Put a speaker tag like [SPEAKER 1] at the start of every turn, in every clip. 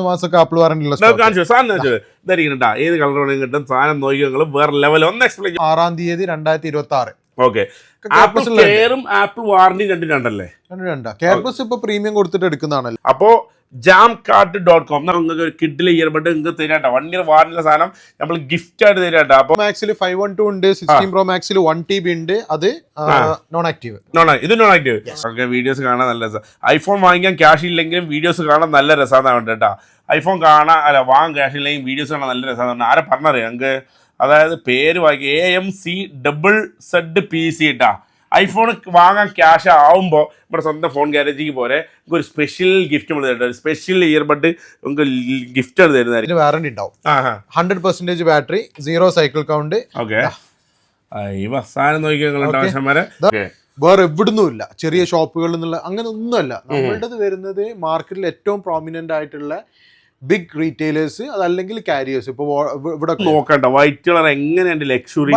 [SPEAKER 1] മാസമൊക്കെ ആപ്പിൾ വാറന്റിയുള്ള
[SPEAKER 2] ഏത് കളർ കിട്ടും സാധനം നോക്കി വേറെ ലെവൽ ഒന്ന് എക്സ്പ്ലെയിൻ
[SPEAKER 1] 6-ാം തീയതി 2026.
[SPEAKER 2] ഓക്കെ ആപ്പിൾ കെയറും ആപ്പിൾ വാറന്റി രണ്ടല്ലേ
[SPEAKER 1] കെയർ പ്ലസ് ഇപ്പൊ പ്രീമിയം കൊടുത്തിട്ട് എടുക്കുന്നതാണല്ലോ.
[SPEAKER 2] അപ്പോ jamcart.com നിങ്ങൾക്ക് ഒരു കിഡിലെ ഇയർബഡ് നിങ്ങൾക്ക് തരാട്ടോ 1 ഇയർ വാറന്റിയുള്ള സാധനം നമ്മൾ ഗിഫ്റ്റ് ആയിട്ട് തരാട്ടോ. അപ്പൊ
[SPEAKER 1] മാക്സിൽ 512 ഉണ്ട്, 16 Pro മാക്സിൽ 1 TB ഉണ്ട്. അത് നോൺ ആക്റ്റീവ്.
[SPEAKER 2] ഇത് നോൺ ആക്റ്റീവ്. ഓക്കെ, വീഡിയോസ് കാണാൻ നല്ല രസം. ഐഫോൺ വാങ്ങിക്കാൻ ക്യാഷ് ഇല്ലെങ്കിലും വീഡിയോസ് കാണാൻ നല്ല രസമാണ് കേട്ടോ. ഐഫോൺ കാണാൻ വാങ്ങാൻ ക്യാഷ് ഇല്ലെങ്കിൽ വീഡിയോസ് കാണാൻ നല്ല രസമാണ്. ആരെ പറഞ്ഞറിയാം ഞങ്ങൾക്ക്, അതായത് പേര് വാങ്ങി AMCZZPC ഇട്ടാ. ഐഫോൺ വാങ്ങാൻ ക്യാഷ് ആവുമ്പോൾ നമ്മുടെ സ്വന്തം ഫോൺ ഗ്യാരേജിക്ക് പോലെ നമുക്ക് ഒരു സ്പെഷ്യൽ ഗിഫ്റ്റ് നമ്മൾ തരുന്നത്, സ്പെഷ്യൽ ഇയർബഡ് നമുക്ക് ഗിഫ്റ്റ് ആണ് തരുന്നത്.
[SPEAKER 1] വാറന്റി ഉണ്ടാവും, 100% ബാറ്ററി, 0 സൈക്കിൾ കൗണ്ട്.
[SPEAKER 2] ഓക്കെ, സാധനം നോക്കിയാൽ
[SPEAKER 1] വേറെ എവിടുന്നും ഇല്ല, ചെറിയ ഷോപ്പുകളിൽ നിന്നുള്ള അങ്ങനെ ഒന്നുമല്ല. നമ്മളുടേത് വരുന്നത് മാർക്കറ്റിൽ ഏറ്റവും പ്രോമിനന്റ് ആയിട്ടുള്ള ബിഗ് റീറ്റെയിലേഴ്സ്, അതല്ലെങ്കിൽ കാരിയേഴ്സ്. ഇപ്പൊ ഇവിടെ
[SPEAKER 2] നോക്കണ്ട വൈറ്റ് കളർ എങ്ങനെയുണ്ട്, ലക്ഷറി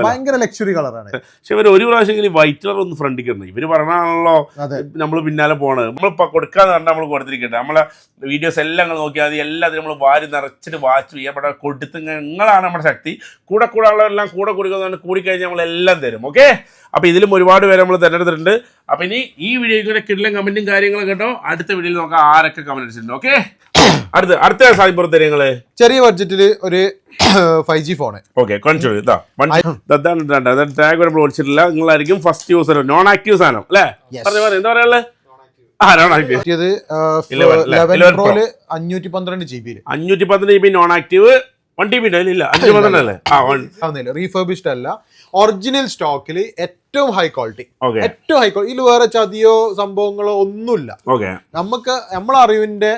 [SPEAKER 1] ഭയങ്കര ലക്ഷറി കളറാണ്.
[SPEAKER 2] പക്ഷെ ഇവർ ഒരു പ്രാവശ്യം വൈറ്റ് കളർ ഒന്ന് ഫ്രണ്ടിൽ കിടന്നു. ഇവര് പറഞ്ഞാണല്ലോ നമ്മൾ പിന്നാലെ പോണത്. നമ്മളിപ്പോ കൊടുക്കാന്ന് പറഞ്ഞാൽ നമ്മൾ കൊടുത്തിരിക്കട്ടെ. നമ്മളെ വീഡിയോസ് എല്ലാം നോക്കിയാൽ മതി, എല്ലാത്തിനും നമ്മൾ വാരി നിറച്ചിട്ട് വാച്ച് ചെയ്യപ്പെടാൻ കൊടുത്ത് നിങ്ങളാണ് നമ്മുടെ ശക്തി. കൂടെ ഉള്ളവരെല്ലാം കൂടെ കൊടുക്കുന്നതുകൊണ്ട് കൂടിക്കഴിഞ്ഞാൽ നമ്മളെല്ലാം തരും. ഓക്കെ, അപ്പൊ ഇതിലും ഒരുപാട് പേര് നമ്മൾ തിരഞ്ഞെടുത്തിട്ടുണ്ട്. അപ്പൊ ഇനി ഈ വീഡിയോയ്ക്ക് കിടലം കമന്റും കാര്യങ്ങളും കേട്ടോ. അടുത്ത വീഡിയോയിൽ നോക്കാം ആരൊക്കെ കമന്റ് അടിച്ചിട്ടുണ്ട്. ഓക്കെ, അടുത്ത സാധിപ്പുറത്ത് നിങ്ങള് ചെറിയ
[SPEAKER 1] ബഡ്ജറ്റില് ഒരു 5G ഫോണ്.
[SPEAKER 2] ഓക്കെ, ടാഗ് വിളിച്ചിട്ടില്ല. നിങ്ങളായിരിക്കും ഫസ്റ്റ് യൂസർ. നോൺ ആക്റ്റീവ് സാധനം അല്ലേ? എന്താ പറയാ
[SPEAKER 1] 512 GB
[SPEAKER 2] 512 GB non active. 1 TB ഇല്ല, 512 അല്ലേ?
[SPEAKER 1] റീഫർബിഷ്ഡ് അല്ല, ഒറിജിനൽ സ്റ്റോക്കിൽ ഏറ്റവും ഹൈ ക്വാളിറ്റി. ഏറ്റവും ഹൈ ക്വാളിറ്റി. ഇതിൽ വേറെ ചതിയോ സംഭവങ്ങളോ ഒന്നുമില്ല. നമുക്ക് നമ്മളെ അറിവിന്റെ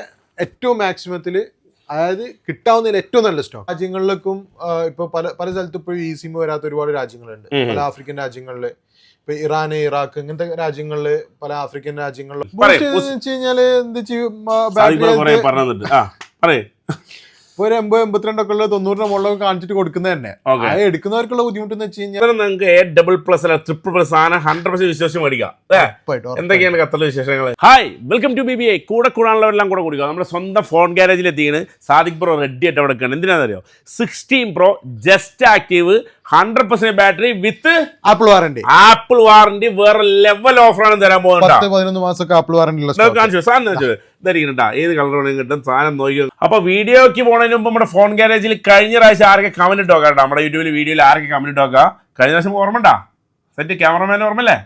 [SPEAKER 1] ഏറ്റവും മാക്സിമത്തില്, അതായത് കിട്ടാവുന്നതിൽ ഏറ്റവും നല്ല സ്റ്റോക്ക്. രാജ്യങ്ങളിലേക്കും ഇപ്പൊ പല സ്ഥലത്തും ഇപ്പൊ ഈ സിം വരാത്ത ഒരുപാട് രാജ്യങ്ങളുണ്ട്. പല ആഫ്രിക്കൻ രാജ്യങ്ങളില്, ഇപ്പൊ ഇറാന്, ഇറാഖ് ഇങ്ങനത്തെ രാജ്യങ്ങളില്, പല ആഫ്രിക്കൻ രാജ്യങ്ങളില് വെച്ച് കഴിഞ്ഞാല് ഇപ്പൊ ഒരു 80-82 ഒക്കെ ഉള്ള 90 മുകളിലൊക്കെ കാണിച്ചിട്ട് കൊടുക്കുന്നത് തന്നെ. എടുക്കുന്നവർക്കുള്ള ബുദ്ധിമുട്ട് എന്ന് വെച്ച് കഴിഞ്ഞാൽ
[SPEAKER 2] നിങ്ങൾക്ക് AA++, സാധനം 100% വിശ്വാസം മേടിക്കാം. എന്തൊക്കെയാണ് ഖത്തറിലെ വിശേഷങ്ങൾ? Hi, welcome to BBA. കൂടെയുള്ളവരെല്ലാം കൂടെ കൊടുക്കുക. നമ്മുടെ സ്വന്തം ഫോൺ ഗ്യാരേജിൽ എത്തിയാണ്. സാദിഖ് ബ്രോ റെഡി ആയിട്ട് അവിടെ എടുക്കുകയാണ്. എന്തിനാണെന്നറിയോ? 16 Pro ജസ്റ്റ് ആക്റ്റീവ്, 100% ബാറ്ററി വിത്ത്
[SPEAKER 1] ആപ്പിൾ വാറന്റി.
[SPEAKER 2] വേറെ ലെവൽ ഓഫറാണ് തരാൻ പോകുന്നത്.
[SPEAKER 1] 10-11 മാസമൊക്കെ ആപ്പിൾ വാറന്റി
[SPEAKER 2] ഏത് കളർ കിട്ടും സാധനം നോക്കി. അപ്പൊ വീഡിയോക്ക് പോണതിന് മുമ്പ് നമ്മുടെ ഫോൺ ഗ്യാരേജിൽ കഴിഞ്ഞ പ്രാവശ്യം ആരൊക്കെ കമന്റ് ഇട്ട് നോക്കാം. നമ്മുടെ യൂട്യൂബിൽ വീഡിയോയിൽ ആരൊക്കെ കമന്റ് ഇട്ട് നോക്കാം. കഴിഞ്ഞ പ്രാവശ്യം ഓർമ്മണ്ടാ? സെറ്റ് ക്യാമറമാൻ ഓർമ്മല്ലേ?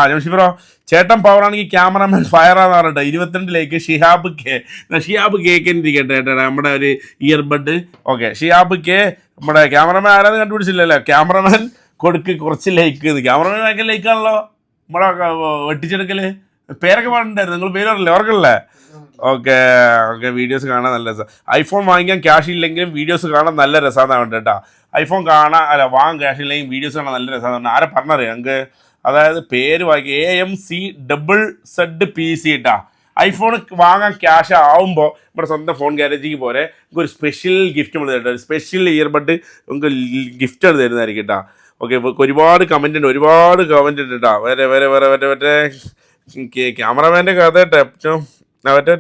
[SPEAKER 2] ജംഷി ബ്രോ, ചേട്ടൻ പവർ ആണെങ്കിൽ ക്യാമറമാൻ ഫയർ ആണെന്ന് പറഞ്ഞിട്ട് 22 ഷിഹാബ് കേക്കിരിക്കട്ടെ നമ്മുടെ ഒരു ഇയർബഡ്. ഓക്കെ, ഷിഹാബ് കെ നമ്മുടെ ക്യാമറമാൻ ആരാന്ന് കണ്ടുപിടിച്ചില്ലല്ലോ. ക്യാമറമാൻ കൊടുക്ക് കുറച്ച് ലൈക്ക്. ക്യാമറമാൻ ഭയങ്കര ലൈക്കാണല്ലോ നമ്മളെ വെട്ടിച്ചെടുക്കല്. പേരൊക്കെ പറഞ്ഞിട്ടുണ്ടായിരുന്നു, നിങ്ങൾ പേര് പറഞ്ഞില്ലേ? ഓർക്കല്ലേ? ഓക്കെ, വീഡിയോസ് കാണാൻ നല്ല രസം. ഐഫോൺ വാങ്ങിക്കാൻ ക്യാഷ് ഇല്ലെങ്കിലും വീഡിയോസ് കാണാൻ നല്ല രസമാണ് കേട്ടോ. ഐഫോൺ വാങ്ങാൻ ക്യാഷ് ഇല്ലെങ്കിൽ വീഡിയോസ് കാണാൻ നല്ല രസമാണ്. ആരെ പറഞ്ഞറിയാം ഞങ്ങൾക്ക്, അതായത് പേര് വാങ്ങി AMCZZPC ഇട്ടാ. ഐഫോൺ വാങ്ങാൻ ക്യാഷ് ആവുമ്പോൾ നമ്മുടെ സ്വന്തം ഫോൺ ഗ്യാരേജിക്ക് പോലെ നമുക്ക് ഒരു സ്പെഷ്യൽ ഗിഫ്റ്റ് നമ്മൾ തരുന്നത്, ഒരു സ്പെഷ്യൽ ഇയർബഡ് നമുക്ക് ഗിഫ്റ്റ് ആണ് തരുന്നതായിരിക്കും കേട്ടോ. ഓക്കെ, ഒരുപാട് കമന്റ് ഉണ്ട് കേട്ടോ. മറ്റേ ക്യാമറമാൻ്റെ കഥ മറ്റേ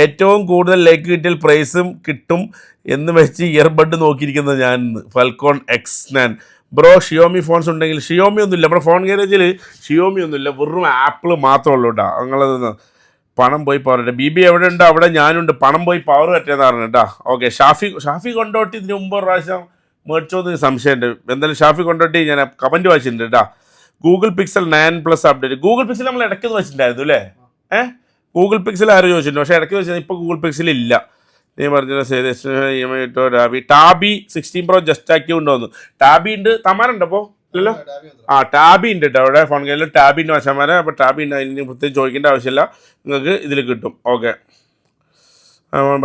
[SPEAKER 2] ഏറ്റവും കൂടുതൽ ലൈക്ക് കിട്ടിയാൽ പ്രൈസും കിട്ടും എന്ന് വെച്ച് ഇയർബഡ് നോക്കിയിരിക്കുന്നത് ഞാൻ. Falcon X9 bro. Xiaomi phones ഉണ്ടെങ്കിൽ ഷിയോമി ഒന്നുമില്ല നമ്മുടെ ഫോൺ ഗ്യാരേജിൽ. ഷിയോമി ഒന്നുമില്ല, വെറും ആപ്പിൾ മാത്രമേ ഉള്ളൂ കേട്ടോ. നിങ്ങളത് പണം പോയി പവർ BB എവിടെ ഉണ്ട് അവിടെ ഞാനുണ്ട്. പണം പോയി പവർ പറ്റിയെന്ന് പറഞ്ഞു കേട്ടോ. ഓക്കെ, ഷാഫി കൊണ്ടോട്ടി ഇതിന് മുമ്പ് പ്രാവശ്യം മേടിച്ചോന്ന് സംശയമുണ്ട്. എന്തായാലും ഷാഫി കൊണ്ടോട്ടി ഞാൻ കമൻറ്റ് വായിച്ചിട്ടുണ്ട് കേട്ടോ. Google pixel 9+ update. Google pixel നമ്മൾ ഇടയ്ക്ക് വെച്ചിട്ടുണ്ടായിരുന്നു അല്ലേ? ഗൂഗിൾ പിക്സൽ ആരും ചോദിച്ചിട്ടുണ്ട്, പക്ഷേ ഇടയ്ക്ക് വെച്ചാൽ ഇപ്പോൾ ഗൂഗിൾ പിക്സൽ ഇല്ല. നീ പറഞ്ഞ ടാബി 16 Pro ജസ്റ്റ് ആക്റ്റീവ് ഉണ്ടോന്ന്. ടാബി ഉണ്ട്, തമാരുണ്ട് അപ്പോൾ ഇല്ലല്ലോ? ടാബി ഉണ്ട് കേട്ടോ അവിടെ ഫോൺ കയ്യിൽ. ടാബി ഉണ്ട് വശമാരെ. അപ്പോൾ ടാബി ഉണ്ട്, അതിന് പ്രത്യേകിച്ച് ചോദിക്കേണ്ട ആവശ്യമില്ല, നിങ്ങൾക്ക് ഇതിൽ കിട്ടും. ഓക്കെ,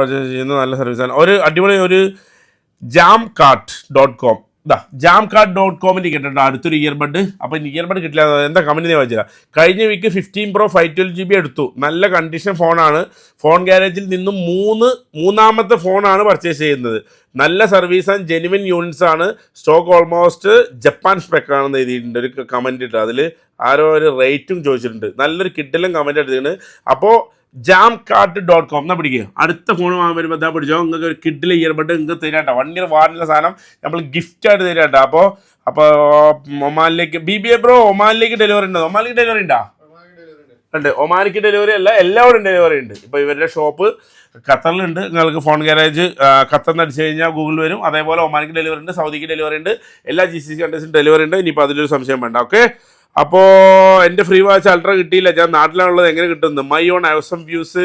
[SPEAKER 2] പർച്ചേസ് ചെയ്യുന്ന നല്ല സർവീസാണ്. ഒരു അടിപൊളി ഒരു jamcart.com. jamcart.com കേട്ടോ അടുത്തൊരു ഇയർബഡ്. അപ്പോൾ ഇയർബഡ് കിട്ടില്ല എന്താ കമന്റ് വായിച്ചില്ല. കഴിഞ്ഞ വീക്ക് 15 Pro 512 GB എടുത്തു. നല്ല കണ്ടീഷൻ ഫോണാണ്. ഫോൺ ഗ്യാരേജിൽ നിന്നും മൂന്നാമത്തെ ഫോണാണ് പർച്ചേസ് ചെയ്യുന്നത്. നല്ല സർവീസ് ആൻഡ് ജെനുവിൻ യൂണിറ്റ്സ് ആണ്. സ്റ്റോക്ക് ഓൾമോസ്റ്റ് ജപ്പാൻ സ്പെക്ക് ആണെന്ന് എഴുതിയിട്ടുണ്ട് ഒരു കമന്റ് ഇട്ട്. അതിൽ ആരോ ഒരു റേറ്റും ചോദിച്ചിട്ടുണ്ട്. നല്ലൊരു കിഡിലും കമന്റ് എടുത്തിട്ടുണ്ട്. അപ്പോൾ jamcart.com എന്നാ പിടിക്കുക. അടുത്ത ഫോൺ വാങ്ങാൻ വരുമ്പോൾ എന്താ പിടിച്ചോ, നിങ്ങൾക്ക് ഒരു കിഡിലെ ഇയർബഡ് നിങ്ങൾക്ക് തരാട്ടോ. 1 ഇയർ വാറന്റിയുള്ള സാധനം നമ്മൾ ഗിഫ്റ്റ് ആയിട്ട് തരാട്ടോ. അപ്പോൾ ഒമാനിലേക്ക് BBA ബ്രോ ഒമാനിലേക്ക് ഡെലിവറി ഉണ്ടോ? ഒമാനിലേക്ക് ഡെലിവറി ഉണ്ടോ? ഉണ്ട്. ഒമാനിക്ക് ഡെലിവറി അല്ല, എല്ലാവരും ഡെലിവറി ഉണ്ട്. ഇപ്പോൾ ഇവരുടെ ഷോപ്പ് ഖത്തറിലുണ്ട്. നിങ്ങൾക്ക് ഫോൺ ഗാരേജ് ഖത്തറിൽ നിന്ന് അടിച്ചു കഴിഞ്ഞാൽ ഗൂഗിൾ വരും. അതേപോലെ ഒമാനിക്ക് ഡെലിവറി ഉണ്ട്, സൗദിക്ക് ഡെലിവറി ഉണ്ട്, എല്ലാ GCC കൺട്രീസിനും ഡെലിവറി ഉണ്ട്. ഇനിയിപ്പോൾ അതിലൊരു സംശയം വേണ്ട. ഓക്കെ, അപ്പോൾ എൻ്റെ ഫ്രീ വാച്ച് അൾട്ര കിട്ടിയില്ല, ഞാൻ നാട്ടിലാണുള്ളത്, എങ്ങനെ കിട്ടുന്നു? മൈ ഓൺ അവസം വ്യൂസ്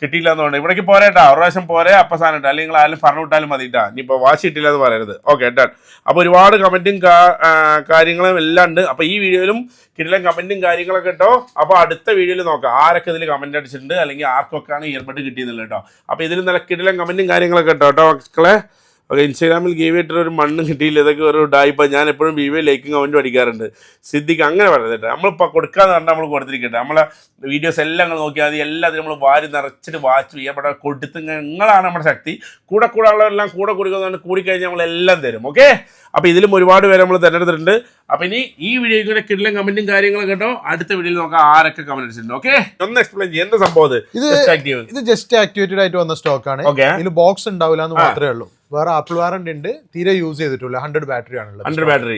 [SPEAKER 2] കിട്ടിയില്ല എന്ന് പറഞ്ഞു. ഇവിടേക്ക് പോരേട്ടാ, ഒരു പ്രാവശ്യം പോരെ അപ്പം സാധനം ഇട്ടാ, അല്ലെങ്കിൽ നിങ്ങൾ ആരും പറഞ്ഞു വിട്ടാലും മതിട്ടാ. ഇനിയിപ്പോൾ വാച്ച് കിട്ടില്ല എന്ന് പറയരുത്. Okay done. അപ്പോൾ ഒരുപാട് കമൻറ്റും കാര്യങ്ങളും എല്ലാം ഉണ്ട്. അപ്പോൾ ഈ വീഡിയോയിലും കിട്ടില്ല കമൻറ്റും കാര്യങ്ങളൊക്കെ കേട്ടോ. അപ്പോൾ അടുത്ത വീഡിയോയിൽ നോക്കാം ആരൊക്കെ ഇതിൽ കമൻറ്റ് അടിച്ചിട്ടുണ്ട്, അല്ലെങ്കിൽ ആർക്കൊക്കെയാണ് ഇയർബഡ് കിട്ടിയെന്നുള്ളത് കേട്ടോ. അപ്പോൾ ഇതിൽ നല്ല കിട്ടില്ല കമൻറ്റും കാര്യങ്ങളൊക്കെ കേട്ടോ മക്കളെ. ഓക്കെ, ഇൻസ്റ്റാഗ്രാമിൽ ഗീവ് ഇട്ടൊരു ഒരു മണ്ണ് കിട്ടിയില്ല, ഇതൊക്കെ ഒരു ഡായിപ്പോൾ ഞാൻ എപ്പോഴും വീഡിയോ ലൈക്കും കമൻറ്റും അടിക്കാറുണ്ട്. സിദ്ദിഖ് അങ്ങനെ പറയുന്നത് കേട്ടോ. നമ്മളിപ്പോൾ കൊടുക്കാന്ന് പറഞ്ഞാൽ നമ്മൾ കൊടുത്തിരിക്കട്ടെ. നമ്മളെ വീഡിയോസ് എല്ലാം നിങ്ങൾ നോക്കിയാൽ മതി, എല്ലാത്തിനും നമ്മൾ വാരി നിറച്ചിട്ട് വാച്ച് ചെയ്യപ്പെട്ട കൊടുത്ത് നിങ്ങളാണ് നമ്മുടെ ശക്തി. കൂടെ ഉള്ളവരെല്ലാം കൂടെ കുടിക്കുന്നതുകൊണ്ട് കൂടിക്കഴിഞ്ഞാൽ നമ്മളെല്ലാം തരും. ഓക്കെ, അപ്പോൾ ഇതിലും ഒരുപാട് പേര് നമ്മൾ തിരഞ്ഞെടുത്തിട്ടുണ്ട്. അപ്പോൾ ഇനി ഈ വീഡിയോയ്ക്ക് കൂടെ കിട്ടില്ല കമൻറ്റും കാര്യങ്ങളും കേട്ടോ. അടുത്ത വീഡിയോയിൽ നോക്കാം ആരൊക്കെ കമൻറ്റ് അടിച്ചിട്ടുണ്ട്. ഓക്കെ, ഒന്ന് എക്സ്പ്ലെയിൻ ചെയ്യും എന്താ സംഭവം.
[SPEAKER 1] ഇത് ജസ്റ്റ് ആക്ടിവേറ്റഡ് ആയിട്ട് വന്ന സ്റ്റോക്കാണ്. ഇതിൽ ബോക്സ് ഉണ്ടാവില്ല എന്ന് മാത്രമേ ഉള്ളൂ. വേറെ ആപ്പിൾ വാറന്റി ഉണ്ട്, തീരെ യൂസ് ചെയ്തിട്ടില്ല. 100 ബാറ്ററി ആണുള്ളത്. 100 battery,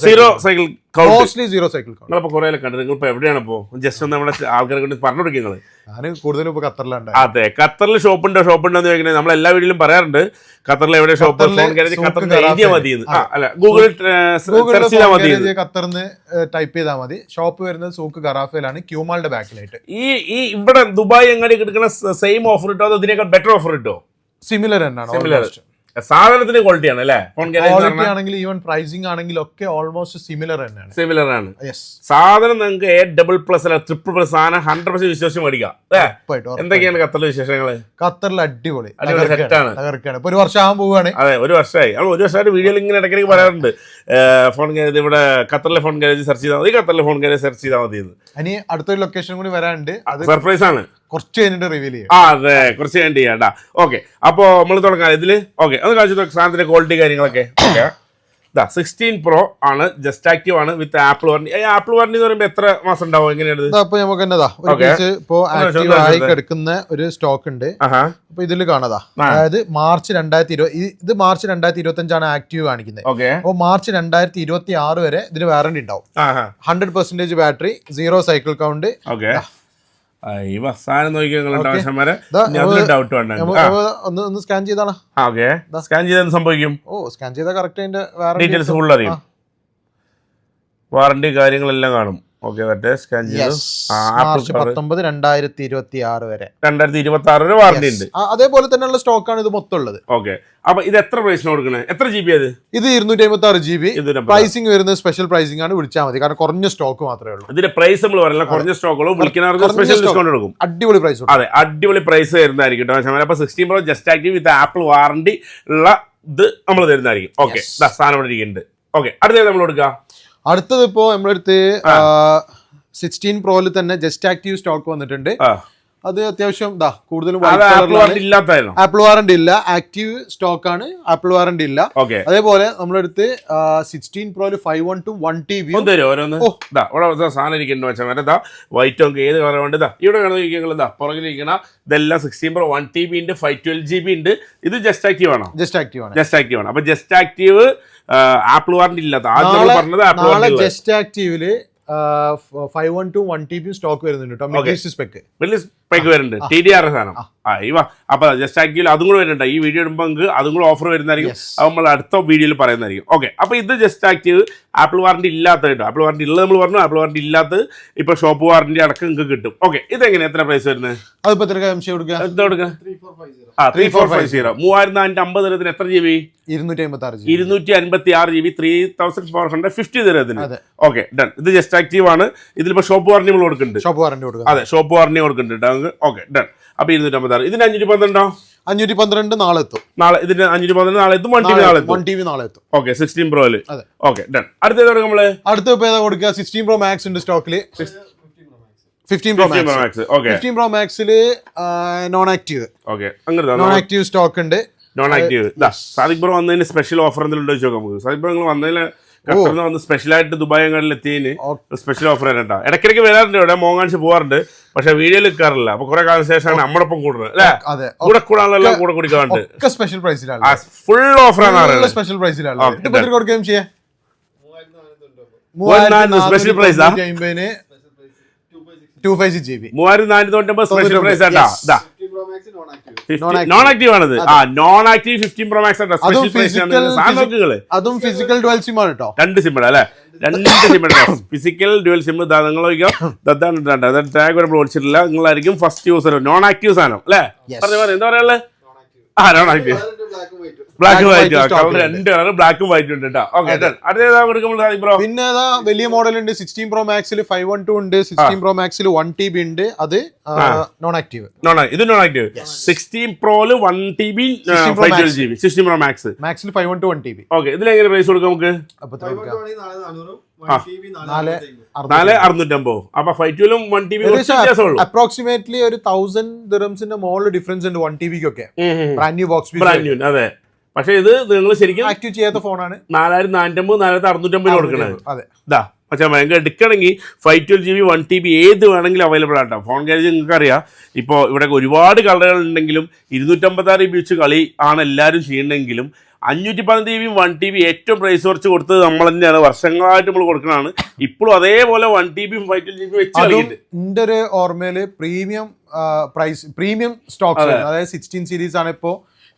[SPEAKER 2] zero cycle
[SPEAKER 1] mostly zero cycle.
[SPEAKER 2] നിങ്ങളിപ്പോ കുറെ കണ്ടു. നിങ്ങൾ ഇപ്പൊ എവിടെയാണ് ഇപ്പോ? ജസ്റ്റ് ഒന്ന് നമ്മുടെ ആൾക്കാരെ കൊണ്ട് പറഞ്ഞു കൊടുക്കുക നിങ്ങൾ.
[SPEAKER 1] ഞാൻ കൂടുതലും ഇപ്പൊ ഖത്തറിലുണ്ട്.
[SPEAKER 2] അതെ, ഖത്തറിൽ ഷോപ്പുണ്ടോ എന്ന് ചോദിക്കുന്നത് നമ്മൾ എല്ലാ വീട്ടിലും പറയാറുണ്ട്. ഖത്തറിൽ എവിടെ ഷോപ്പ്? ഖത്തറിൽ മതി, അല്ല ഗൂഗിൾ സെർച്ച് ചെയ്താൽ മതി.
[SPEAKER 1] ഖത്തറിന്ന് ടൈപ്പ് ചെയ്താൽ മതി. ഷോപ്പ് വരുന്നത് സൂക്ക് ഖറാഫയിലാണ്, ക്യൂമാളിന്റെ ബാക്കിലായിട്ട്.
[SPEAKER 2] ഈ ഇവിടെ ദുബായ് എങ്ങനെ കിടക്കുന്ന സെയിം ഓഫർ കിട്ടോ അതോ ഇതിനേക്കാൾ ബെറ്റർ ഓഫർ കിട്ടോ?
[SPEAKER 1] സിമിലർ തന്നെയാണ്.
[SPEAKER 2] സാധനത്തിന്റെ ക്വാളിറ്റി ആണ് അല്ലേ?
[SPEAKER 1] ക്വാളിറ്റി ആണെങ്കിൽ ഈവൻ പ്രൈസിംഗ് ആണെങ്കിലും ഒക്കെ ഓൾമോസ്റ്റ് സിമിലർ തന്നെയാണ്.
[SPEAKER 2] സിമിലർ ആണ് സാധനം. നിങ്ങൾക്ക് A++ അല്ല ട്രിപ്പിൾ സാധനം 100% വിശ്വസിച്ച് മേടിക്കാം. എന്തൊക്കെയാണ് ഖത്തറിലെ വിശേഷങ്ങള്?
[SPEAKER 1] ഖത്തറിൽ അടിപൊളി
[SPEAKER 2] സെറ്റാണ്.
[SPEAKER 1] ഇപ്പൊ ഒരു വർഷം ആകാൻ പോവുകയാണ്.
[SPEAKER 2] അതെ, ഒരു വർഷമായിട്ട് വീഡിയോയിൽ ഇങ്ങനെ ഇടയ്ക്കിടയ്ക്ക് പറയാറുണ്ട്. ഫോൺ ഗാരേജ് ഇവിടെ ഖത്തറിലെ ഫോൺ ഗാരേജ് സെർച്ച് ചെയ്താൽ മതി, ഖത്തറിലെ ഫോൺ ഗാരേജ് സെർച്ച് ചെയ്താൽ മതി. ഇനി
[SPEAKER 1] അടുത്തൊരു ലൊക്കേഷൻ കൂടി വരാനുണ്ട്, അത്
[SPEAKER 2] സർപ്രൈസ് ആണ്.
[SPEAKER 1] കുറച്ച് കഴിഞ്ഞിട്ട് റിവീൽ ചെയ്യാം.
[SPEAKER 2] അതെ, കുറച്ച് കഴിഞ്ഞിട്ട് ചെയ്യാം. ഓക്കെ, അപ്പോൾ നമ്മൾ തുടങ്ങാം ഇതില്. ഓക്കെ, ഒന്ന് കാണിച്ചു സാധനത്തിന്റെ ക്വാളിറ്റി കാര്യങ്ങളൊക്കെ. ഓക്കെ, 16 Pro ആണ്, ജസ്റ്റ് ആക്റ്റീവ് ആണ്, വിത്ത് ആപ്പിൾ വാറന്റി. ആപ്പിൾ വാറന്റി എന്ന് പറയുമ്പോൾ എത്ര മാസം ഉണ്ടാവും? എങ്ങനെയാണ്?
[SPEAKER 1] അപ്പൊ നമുക്ക് ഇപ്പോ ആക്റ്റീവ് ആയി കിടക്കുന്ന ഒരു സ്റ്റോക്ക് ഉണ്ട്. അപ്പൊ ഇതിൽ കാണാതാ, അതായത് മാർച്ച് 2020, ഇത് മാർച്ച് 2025 ആക്റ്റീവ് കാണിക്കുന്നത്. അപ്പൊ മാർച്ച് 2026 വരെ ഇതിന് വാറന്റി ഉണ്ടാവും. 100% ബാറ്ററി, 0 സൈക്കിൾ കൗണ്ട്. ഒന്ന് സ്കാൻ ചെയ്താണ്.
[SPEAKER 2] സ്കാൻ ചെയ്താൽ സംഭവിക്കും.
[SPEAKER 1] സ്കാൻ ചെയ്താൽ കറക്റ്റ് അതിന്റെ
[SPEAKER 2] ഡീറ്റെയിൽസ് ഫുൾ അറിയും, വാറന്റി കാര്യങ്ങളെല്ലാം കാണും. ഓക്കെ, സ്കാൻ ചെയ്തു.
[SPEAKER 1] മാർച്ച് 19, 2026 വരെ
[SPEAKER 2] 2026 വരെ വാറന്റി ഉണ്ട്.
[SPEAKER 1] അതേപോലെ തന്നെയുള്ള സ്റ്റോക്കാണ് ഇത് മൊത്തം ഉള്ളത്.
[SPEAKER 2] ഓക്കെ, അപ്പൊ ഇത് എത്ര പ്രൈസിന് കൊടുക്കണേ? എത്ര GB അത്?
[SPEAKER 1] ഇത് 256 GB. പ്രൈസിംഗ് വരുന്നത് സ്പെഷ്യൽ പ്രൈസിംഗ് ആണ്, വിളിച്ചാൽ മതി, കാരണം കുറഞ്ഞ സ്റ്റോക്ക് മാത്രമേ ഉള്ളൂ.
[SPEAKER 2] ഇതിന്റെ പ്രൈസ് നമ്മൾ പറയില്ല, കുറഞ്ഞ സ്റ്റോക്കുള്ളൂ. വിളിക്കുന്നവർക്ക് സ്പെഷ്യൽ ഡിസ്കൗണ്ട് കൊടുക്കും.
[SPEAKER 1] അടിപൊളി പ്രൈസ്.
[SPEAKER 2] അതെ, അടിപൊളി പ്രൈസ് വരുന്നതായിരിക്കും. അപ്പൊ 16 Pro ജസ്റ്റ് ആക്റ്റീവ് വിത്ത് ആപ്പിൾ വാറന്റി ഉള്ള ഇത് നമ്മൾ തരുന്നതായിരിക്കും. ഓക്കെ, സാധനം ഇവിടെ ഇരിക്കുന്നുണ്ട്. ഓക്കെ, അടുത്തത് നമ്മൾ കൊടുക്കുക.
[SPEAKER 1] അടുത്തത് ഇപ്പോ നമ്മളടുത്ത് 16 Proയിൽ തന്നെ ജസ്റ്റ് ആക്റ്റീവ് സ്റ്റോക്ക് വന്നിട്ടുണ്ട്. അത് അത്യാവശ്യം കൂടുതലും ആപ്പിൾ വാറന്റി ഇല്ല, ആക്റ്റീവ് സ്റ്റോക്ക് ആണ്, ആപ്പിൾ വാറന്റി ഇല്ല. അതേപോലെ നമ്മളടുത്ത് 16 Proയിൽ 512 1TB
[SPEAKER 2] സാധനം ഇരിക്കുന്നുണ്ട്. വൈറ്റ് ഒക്കെ ഏത് കളർ വേണ്ട ഇവിടെ കാണുന്ന പുറകിലിരിക്കുന്ന ഇതെല്ലാം 16 Pro 1TB ഉണ്ട്, 512 GB ഉണ്ട്. ഇത് ജസ്റ്റ് ആക്റ്റീവ് ആണോ? ജസ്റ്റ് ആക്റ്റീവ് ആണ്. അപ്പൊ ജസ്റ്റ് ആക്റ്റീവ് ആപ്പിൾ വാറന്റി ഇല്ലാത്ത
[SPEAKER 1] നാളെ ജസ്റ്റ് ആക്റ്റീവില് 512 1TB സ്റ്റോക്ക് വരുന്നുണ്ട് കേട്ടോ.
[SPEAKER 2] വലിയ സ്പെക്ക് വരുന്നുണ്ട്, TDR സാധനം. അപ്പൊ ജസ്റ്റ് ആക്റ്റീവ് അതും കൂടെ വരുന്നുണ്ട്. ഈ വീഡിയോ ഇടുമ്പോൾ അതും കൂടെ ഓഫർ വരുന്നതായിരിക്കും. അത് നമ്മൾ അടുത്ത വീഡിയോയിൽ പറയുന്നതായിരിക്കും. ഓക്കെ, അപ്പൊ ഇത് ജസ്റ്റ് ആക്റ്റീവ് ആപ്പിൾ വാറന്റി ഇല്ലാത്ത കേട്ടോ. ആപ്പിൾ വാറന്റി ഉള്ളത് നമ്മൾ പറഞ്ഞു, ആപ്പിൾ വാറന്റി ഇല്ലാത്ത ഇപ്പൊ ഷോപ്പ് വാറന്റി അടക്കം നിങ്ങൾക്ക് കിട്ടും. ഓക്കെ, ഇതെങ്ങനെ എത്ര പ്രൈസ് വരുന്നത്?
[SPEAKER 1] അതിപ്പോ 3450
[SPEAKER 2] 3450 എത്ര GB? 256 GB, 3450 തരുന്നതിന്. Okay, done. ഇത് ജസ്റ്റ് ആക്റ്റീവ് ആണ്. ഇതിലിപ്പോ ഷോപ്പ് വാറന്റി നമ്മൾ കൊടുക്കുന്നുണ്ട്. അതെ, ഷോപ്പ് വാറന്റി കൊടുക്കുന്നുണ്ട്. Okay, done. അപ്പൊ 256. ഇതിന് 512
[SPEAKER 1] 512 നാളെ എത്തും.
[SPEAKER 2] ഇതിന്റെ 512 നാളെ എത്തും. 1TB നാളെ എത്തും. ഓക്കെ, 16 Proയില്. Okay, done. അടുത്ത നമ്മള്
[SPEAKER 1] അടുത്ത കൊടുക്കുക. 16 Pro Max ഉണ്ട് സ്റ്റോക്കില്. 15 Pro Max. ഓക്കെ, 15 Pro Maxല് non active.
[SPEAKER 2] Okay,
[SPEAKER 1] non active stock ഉണ്ട്.
[SPEAKER 2] Non active. സാദിഖ് ബ്രോ വന്നതിന് സ്പെഷ്യൽ ഓഫർ എന്തെങ്കിലും ഉണ്ടോ ചോദിക്കാം നമുക്ക്. സാദിഖ് ബ്രോ നിങ്ങൾ വന്നതിന് ഖത്തറിൽ നിന്ന് വന്ന് സ്പെഷ്യലായിട്ട് ദുബായ് അങ്ങാടിൽ എത്തിയതിന് സ്പെഷ്യൽ ഓഫർ തരണ്ട. ഇടയ്ക്കിടയ്ക്ക് വരാറുണ്ട്, ഇവിടെ മോങ്ങാൻസ് പോകാറുണ്ട്, പക്ഷെ വീഡിയോയിൽ നിൽക്കാറില്ല. അപ്പൊ കുറെ കാലം ശേഷമാണ് നമ്മളൊപ്പം കൂടുന്നത് അല്ലേ? കൂടെ കൂടാനുള്ള കൂടെ കുടിക്കാറുണ്ട്.
[SPEAKER 1] സ്പെഷ്യൽ പ്രൈസിലാണ്,
[SPEAKER 2] ഫുൾ ഓഫറാണ്,
[SPEAKER 1] സ്പെഷ്യൽ പ്രൈസിലാണ്. കൊടുക്കുകയും ചെയ്യാം.
[SPEAKER 2] സ്പെഷ്യൽ പ്രൈസാ
[SPEAKER 1] 256 GB
[SPEAKER 2] 3490 സ്പെഷ്യൽ പ്രൈസ് ആട്ടാ. നോൺ ആക്റ്റീവ് ആണത്. നോൺ ആക്റ്റീവ് 15 Pro Max ആട്ടോ സ്പെഷ്യൽ പ്രൈസ് ആണ്. സാധനങ്ങള്
[SPEAKER 1] അതും ഫിസിക്കൽ ഡുവൽ സിം ആണ് കേട്ടോ.
[SPEAKER 2] 2 സിം അല്ലേ? 2 സിം ഫിസിക്കൽ ഡുവൽ സിം. നിങ്ങൾ നോക്കിയാൽ ടാഗ് നമ്മൾ ഓടിച്ചിട്ടില്ല. നിങ്ങളായിരിക്കും ഫസ്റ്റ് യൂസർ. നോൺ ആക്റ്റീവ് സാധനം അല്ലേ? എന്താ പറയാ? Non active black white colour, 2 colour ബ്ലാക്കും വൈറ്റും ഉണ്ട് കേട്ടോ. ഓക്കെ, അടുത്ത
[SPEAKER 1] പിന്നെ വലിയ മോഡൽ ഉണ്ട്. 16 Pro Max 512 ഉണ്ട്. 16 Pro Max 1 TB ഉണ്ട്. അത് നോൺ ആക്റ്റീവ്.
[SPEAKER 2] ഇത് non active. 16 Pro 1 TB 512 GB 16 Pro Max
[SPEAKER 1] 512 1 TB.
[SPEAKER 2] Okay, ഇതിലെങ്ങനെ price കൊടുക്കാം നമുക്ക്? 4,650. അപ്പൊ 512 1 TB
[SPEAKER 1] അപ്രോക്സിമേറ്റ്ലി ഒരു 1000 ദിർഹംസിന്റെ മോളിൽ ഡിഫറൻസ് ഉണ്ട് 1 TB ഒക്കെ. Brand new box piece.
[SPEAKER 2] Brand new. അതെ, പക്ഷെ ഇത് നിങ്ങൾ ശരിക്കും
[SPEAKER 1] ആക്റ്റീവ് ചെയ്യാത്ത ഫോണാണ്.
[SPEAKER 2] 4450 4650 കൊടുക്കണത്.
[SPEAKER 1] അതെ,
[SPEAKER 2] ഇതാ പക്ഷെ ഭയങ്കര എടുക്കണമെങ്കിൽ 512 GB 1 TB ഏത് വേണമെങ്കിലും അവൈലബിൾ ആട്ടോ. ഫോൺ ഗാരേജ് നിങ്ങൾക്ക് അറിയാം. ഇപ്പോൾ ഇവിടെ ഒരുപാട് കളറുകൾ ഉണ്ടെങ്കിലും 256 GB വെച്ച് കളി ആണ് എല്ലാവരും ചെയ്യണമെങ്കിലും 512 GB 1 TB ഏറ്റവും പ്രൈസ് കുറച്ച് കൊടുത്തത് നമ്മൾ തന്നെയാണ്. വർഷങ്ങളായിട്ട് നമ്മൾ കൊടുക്കണതാണ്. ഇപ്പോഴും അതേപോലെ 1 TB 512 GB വെച്ച് കളിക്കുന്നുണ്ട്.
[SPEAKER 1] എൻ്റെ ഒരു ഓർമ്മയില് പ്രീമിയം സ്റ്റോക്സ്, അതായത് 16 സീരീസ് ആണ്, ഇപ്പോ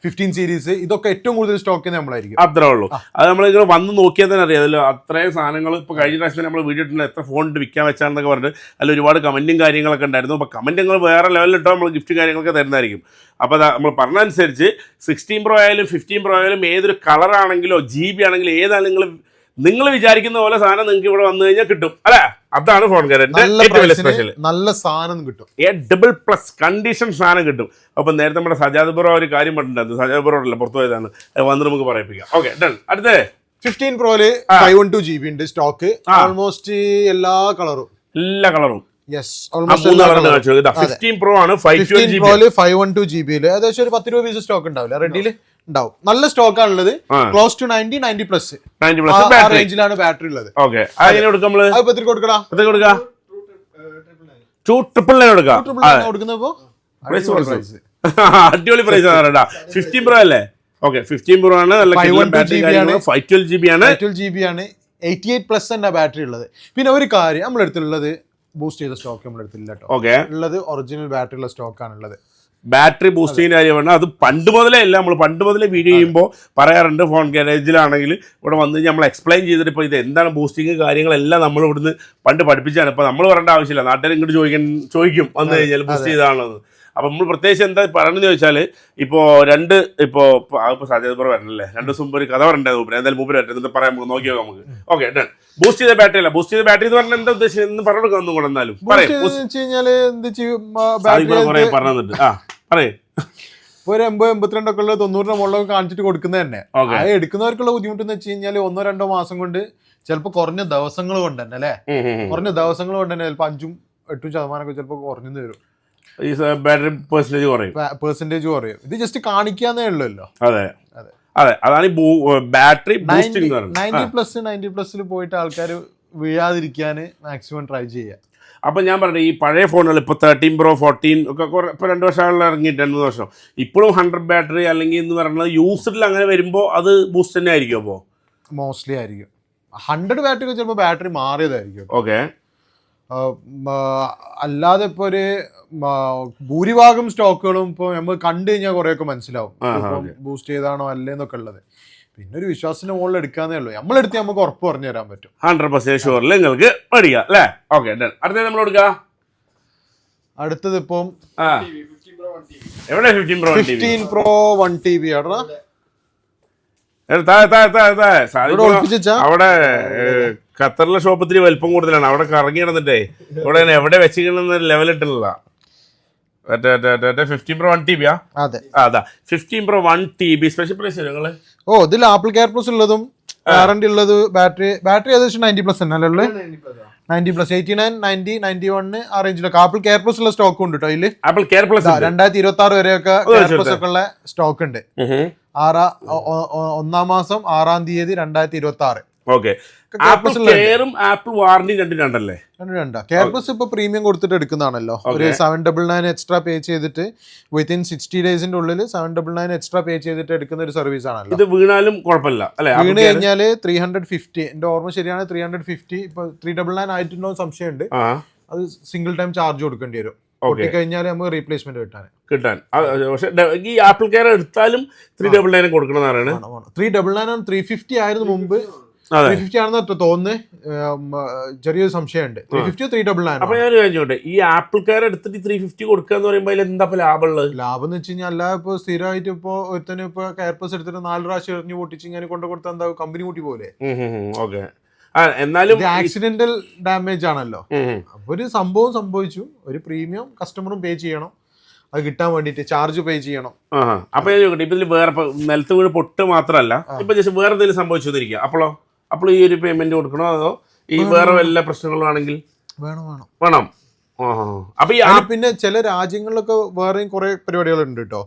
[SPEAKER 1] 15 സീരീസ്, ഇതൊക്കെ ഏറ്റവും കൂടുതൽ സ്റ്റോക്ക് നമ്മളായിരിക്കും.
[SPEAKER 2] അത്രേ ഉള്ളൂ. അത് നമ്മളിങ്ങനെ വന്ന് നോക്കിയാൽ തന്നെ അറിയാം. അതിൽ അത്രയും സാധനങ്ങൾ ഇപ്പോൾ കഴിഞ്ഞ പ്രാവശ്യം നമ്മൾ വീഡിയോ ഇട്ടുണ്ട്, എത്ര ഫോൺ വിൽക്കാൻ വെച്ചാണെന്നൊക്കെ പറഞ്ഞിട്ട് അതിൽ ഒരുപാട് കമൻറ്റും കാര്യങ്ങളൊക്കെ ഉണ്ടായിരുന്നു. അപ്പോൾ കമൻറ്റുകൾ വേറെ ലെവലിലിട്ടോ നമ്മൾ ഗിഫ്റ്റ് കാര്യങ്ങളൊക്കെ തരുന്നതായിരിക്കും. അപ്പോൾ നമ്മൾ പറഞ്ഞതനുസരിച്ച് 16 Pro ആയാലും 15 Pro ആയാലും ഏതൊരു കളറാണെങ്കിലോ GB ആണെങ്കിലും ഏതാണെങ്കിലും നിങ്ങൾ വിചാരിക്കുന്ന പോലെ സാധനം നിങ്ങൾക്ക് ഇവിടെ വന്നു കഴിഞ്ഞാൽ കിട്ടും അല്ലേ? അതാണ് ഫോൺ ഗാരന്റി ഏറ്റവും വലിയ സ്പെഷ്യൽ.
[SPEAKER 1] നല്ല സാധനം കിട്ടും,
[SPEAKER 2] ഡബിൾ പ്ലസ് കണ്ടീഷൻ സാധനം കിട്ടും. അപ്പം നേരത്തെ നമ്മുടെ സജാദ് ബ്രോ ഒരു കാര്യം പറഞ്ഞിട്ടുണ്ടായിരുന്നു. സജാദ് ബ്രോ അല്ല, പുറത്തു പോയതാണ്, വന്ന് നമുക്ക് പറയിപ്പിക്കാം. Okay, done. അടുത്ത
[SPEAKER 1] 15 Pro 512 GB ഉണ്ട് സ്റ്റോക്ക്. ഓൾമോസ്റ്റ് എല്ലാ കളറും യെസ്, ഓൾമോസ്റ്റ്
[SPEAKER 2] 15 Pro ആണ്
[SPEAKER 1] 512 GB ഏകദേശം ഒരു 10 രൂപ പീസ് സ്റ്റോക്ക് ഉണ്ടാവില്ല, റെഡിയിൽ ഉണ്ടാവും. നല്ല സ്റ്റോക്ക് ആണുള്ളത്. ക്ലോസ് ടു 90 പ്ലസ് റേഞ്ചിലാണ് ബാറ്ററി ഉള്ളത്.
[SPEAKER 2] അടിപൊളി പ്രൈസ് ആണ്. 15 Pro അല്ലേ? ഓക്കെ, 15 Pro ആണ്. 512 GB ആണ്.
[SPEAKER 1] 88 പ്ലസ് തന്നെ ബാറ്ററി ഉള്ളത്. പിന്നെ ഒരു കാര്യം നമ്മളെടുത്തുള്ളത് ബൂസ്റ്റ് ചെയ്ത സ്റ്റോക്ക് നമ്മളെടുത്തില്ല കേട്ടോ. ഉള്ളത് ഒറിജിനൽ ബാറ്ററി ഉള്ള സ്റ്റോക്ക് ആണുള്ളത്.
[SPEAKER 2] ബാറ്ററി ബൂസ്റ്റിങ്ങിൻ്റെ കാര്യമാണ്. അത് പണ്ട് മുതലേ അല്ല, നമ്മൾ പണ്ട് മുതലേ വീഡിയോ ചെയ്യുമ്പോൾ പറയാറുണ്ട്. ഫോൺ ഗാരേജിലാണെങ്കിൽ ഇവിടെ വന്ന് നമ്മൾ എക്സ്പ്ലെയിൻ ചെയ്തിട്ട് ഇപ്പോൾ ഇത് എന്താണ് ബൂസ്റ്റിങ് കാര്യങ്ങളെല്ലാം നമ്മൾ ഇവിടുന്ന് പണ്ട് പഠിപ്പിച്ചാണ്. ഇപ്പോൾ നമ്മൾ പറയേണ്ട ആവശ്യമില്ല, നാട്ടുകാർ ഇങ്ങോട്ട് ചോദിക്കും വന്നു കഴിഞ്ഞാൽ ബൂസ്റ്റ് ചെയ്താണെന്ന്. അപ്പം നമ്മൾ പ്രത്യേകിച്ച് എന്താ പറയണമെന്ന് ചോദിച്ചാൽ ഇപ്പോൾ സജാദ് ബ്രോ വരണല്ലേ, 2 ദിവസം മുമ്പ് ഒരു കഥ പറയണ്ടേ മൂപ്പര്, എന്തായാലും മൂപ്പര് വരട്ടെ, എന്നിട്ട് പറയാൻ നോക്കി നോക്കാം നമുക്ക്. Okay, done. ബൂസ്റ്റ് ചെയ്ത ബാറ്ററി അല്ല, ബൂസ്റ്റ് ചെയ്ത ബാറ്ററി എന്ന് പറഞ്ഞാൽ എന്താ ഉദ്ദേശിച്ചത് എന്ന് പറഞ്ഞു കൊടുക്കാം ഒന്നും കൂടെ. എന്നാലും പറയേ
[SPEAKER 1] ഒരു 80-82 ഒക്കെ ഉള്ള 90 മുകളിലൊക്കെ കാണിച്ചിട്ട് കൊടുക്കുന്നത് തന്നെ. അത് എടുക്കുന്നവർക്കുള്ള ബുദ്ധിമുട്ട് എന്ന് വെച്ച് കഴിഞ്ഞാൽ 1-2 മാസം കൊണ്ട്, ചിലപ്പോൾ കുറഞ്ഞ ദിവസങ്ങൾ കൊണ്ട് തന്നെ അല്ലേ, കുറഞ്ഞ ദിവസങ്ങൾ കൊണ്ട് തന്നെ ചിലപ്പോൾ 5-8% ചിലപ്പോൾ കുറഞ്ഞു വരും.
[SPEAKER 2] ഈ ബാറ്ററി പെർസെന്റേജ്
[SPEAKER 1] കുറയും. ഇത് ജസ്റ്റ് കാണിക്കാന്നേ ഉള്ളല്ലോ.
[SPEAKER 2] അതെ, അതാണ് ബാറ്ററി
[SPEAKER 1] 90 പ്ലസിൽ പോയിട്ട് ആൾക്കാർ വീഴാതിരിക്കാൻ മാക്സിമം ട്രൈ ചെയ്യുക.
[SPEAKER 2] അപ്പം ഞാൻ പറഞ്ഞത് ഈ പഴയ ഫോണുകൾ ഇപ്പോൾ 13 Pro 14 ഒക്കെ ഇപ്പോൾ 2 വർഷങ്ങളിൽ ഇറങ്ങിയിട്ട് 2-3 വർഷം ഇപ്പോഴും 100 ബാറ്ററി അല്ലെങ്കിൽ എന്ന് പറയുന്നത് യൂസ്ഡിൽ അങ്ങനെ വരുമ്പോൾ അത് ബൂസ്റ്റ് തന്നെ ആയിരിക്കും. അപ്പോൾ
[SPEAKER 1] മോസ്റ്റ്ലി ആയിരിക്കും 100 ബാറ്ററി ചിലപ്പോൾ ബാറ്ററി മാറിയതായിരിക്കും.
[SPEAKER 2] ഓക്കെ,
[SPEAKER 1] അല്ലാതെ ഇപ്പോൾ ഒരു ഭൂരിഭാഗം സ്റ്റോക്കുകളും ഇപ്പോൾ നമ്മൾ കണ്ടു കഴിഞ്ഞാൽ കുറേയൊക്കെ മനസ്സിലാവും ബൂസ്റ്റ് ചെയ്താണോ അല്ലേന്നൊക്കെ ഉള്ളത്. പിന്നെ ഒരു വിശ്വാസത്തിന്റെ മുകളിൽ എടുക്കാന്നേ ഉള്ളൂ. നമ്മളെടുത്ത് നമുക്ക് ഉറപ്പ് പറഞ്ഞു തരാൻ പറ്റും.
[SPEAKER 2] 100% ഷുവറിൽ നിങ്ങൾക്ക് പഠിക്കാം അല്ലേ? ഓക്കെ, അടുത്തത് നമ്മൾ കൊടുക്കുക.
[SPEAKER 1] അടുത്തത് ഇപ്പം
[SPEAKER 2] എവിടെ 15
[SPEAKER 1] Pro 1 TB ആടാ.
[SPEAKER 2] അവിടെ ഖത്തറിലെ ഷോപ്പ് ഇത്തിരി വലിപ്പം കൂടുതലാണ്. അവിടെ കറങ്ങി നടന്നിട്ടേ ഇവിടെ എവിടെ വെച്ചിരിക്കുന്ന ലെവലിട്ടുള്ള 15 Pro 1 TB അതാ 15 Pro 1 TB സ്പെഷ്യൽ പ്രൈസ് നിങ്ങള്.
[SPEAKER 1] ഇതിൽ ആപ്പിൾ കെയർ പ്ലസ് ഉള്ളതും വാറന്റി ഉള്ളത് ബാറ്ററി ഏകദേശം 90 പ്ലസ് തന്നെ അല്ലേ? 90 പ്ലസ് 89, 90, 91 ആ റേഞ്ചിലൊക്കെ ആപ്പിൾ കെയർ പ്ലസ് ഉള്ള സ്റ്റോക്ക് ഉണ്ട് കേട്ടോ. ഇതില്
[SPEAKER 2] ആപ്പിൾ കെയർ പ്ലസ്
[SPEAKER 1] 2026 വരെയൊക്കെ കെയർ പ്ലസ് ഒക്കെ ഉള്ള സ്റ്റോക്ക് ഉണ്ട്. 1 മാസം 6 തീയതി 2026
[SPEAKER 2] ഓക്കെ. ആപ്പിൾ കെയറും ആപ്പിൾ വാറന്റി രണ്ടല്ലേ?
[SPEAKER 1] കെയർ പ്ലസ് ഇപ്പൊ പ്രീമിയം കൊടുത്തിട്ട് എടുക്കുന്നതാണല്ലോ. ഒരു 799 എക്സ്ട്രാ പേ ചെയ്തിട്ട് വിത്തിൻ 60 ഡേയ്സിന്റെ ഉള്ളിൽ 799 എക്സ്ട്രാ പേ ചെയ്തിട്ട് എടുക്കുന്ന ഒരു സർവീസ് ആണല്ലോ.
[SPEAKER 2] ഇത് വീണാലും കുഴപ്പമില്ല അല്ലെ?
[SPEAKER 1] വീണ് കഴിഞ്ഞാല് 350, എന്റെ ഓർമ്മ ശരിയാണ് 350, ഇപ്പൊ 399 ആയിട്ടുണ്ടോ സംശയമുണ്ട്. അത് സിംഗിൾ ടൈം ചാർജ് കൊടുക്കേണ്ടി വരും. കഴിഞ്ഞാൽ നമുക്ക് റീപ്ലേസ്മെന്റ് കിട്ടാൻ.
[SPEAKER 2] പക്ഷെ ഈ ആപ്പിൾ കെയർ എടുത്താലും 399 കൊടുക്കണമെന്നാണ്.
[SPEAKER 1] 399 350 ആയിരുന്നു മുമ്പ്. 350 ആണെന്ന് തോന്നുന്നു, ചെറിയൊരു സംശയമുണ്ട്. 350 399.
[SPEAKER 2] അപ്പൊ ഞാൻ ചോദിച്ചോട്ടെ, ഈ ആപ്പിൾ കെയർ എടുത്തിട്ട് 350 കൊടുക്കുക എന്ന് പറയുമ്പോൾ എന്താ ലാഭമുള്ളത്?
[SPEAKER 1] ലാഭം എന്ന് വെച്ച് കഴിഞ്ഞാൽ അല്ല, ഇപ്പൊ സ്ഥിരമായിട്ട് ഇപ്പൊ ഒരുത്തന്നെ ഇപ്പൊ കെയർ പ്ലസ് എടുത്തിട്ട് 4 പ്രാവശ്യം എറിഞ്ഞു പൊട്ടിച്ച് ഇങ്ങനെ കൊണ്ടു കൊടുത്താൽ എന്താ കമ്പനി കൂട്ടി പോലെ.
[SPEAKER 2] ഓക്കെ. എന്നാലും
[SPEAKER 1] ആക്സിഡന്റൽ ഡാമേജ് ആണല്ലോ. അപ്പൊ ഒരു സംഭവം സംഭവിച്ചു, ഒരു പ്രീമിയം കസ്റ്റമറും പേ ചെയ്യണം, അത് കിട്ടാൻ വേണ്ടിട്ട് ചാർജ് പേ ചെയ്യണം.
[SPEAKER 2] അപ്പൊ ഞാൻ ചോദിക്കട്ടെ, ഇപ്പൊ ഇതിൽ വേറെ നിലത്ത് വീണ് പൊട്ട് മാത്രമല്ല, ഇപ്പൊ ജസ്റ്റ് വേറെ എന്തെങ്കിലും സംഭവിച്ചു അപ്പോൾ ഈ ഒരു പേയ്മെന്റ് കൊടുക്കണോ അതോ ഈ വേറെ വല്ല പ്രശ്നങ്ങളും ആണെങ്കിൽ വേണം? അപ്പൊ
[SPEAKER 1] പിന്നെ ചില രാജ്യങ്ങളിലൊക്കെ വേറെയും കുറെ പരിപാടികളുണ്ട് കേട്ടോ.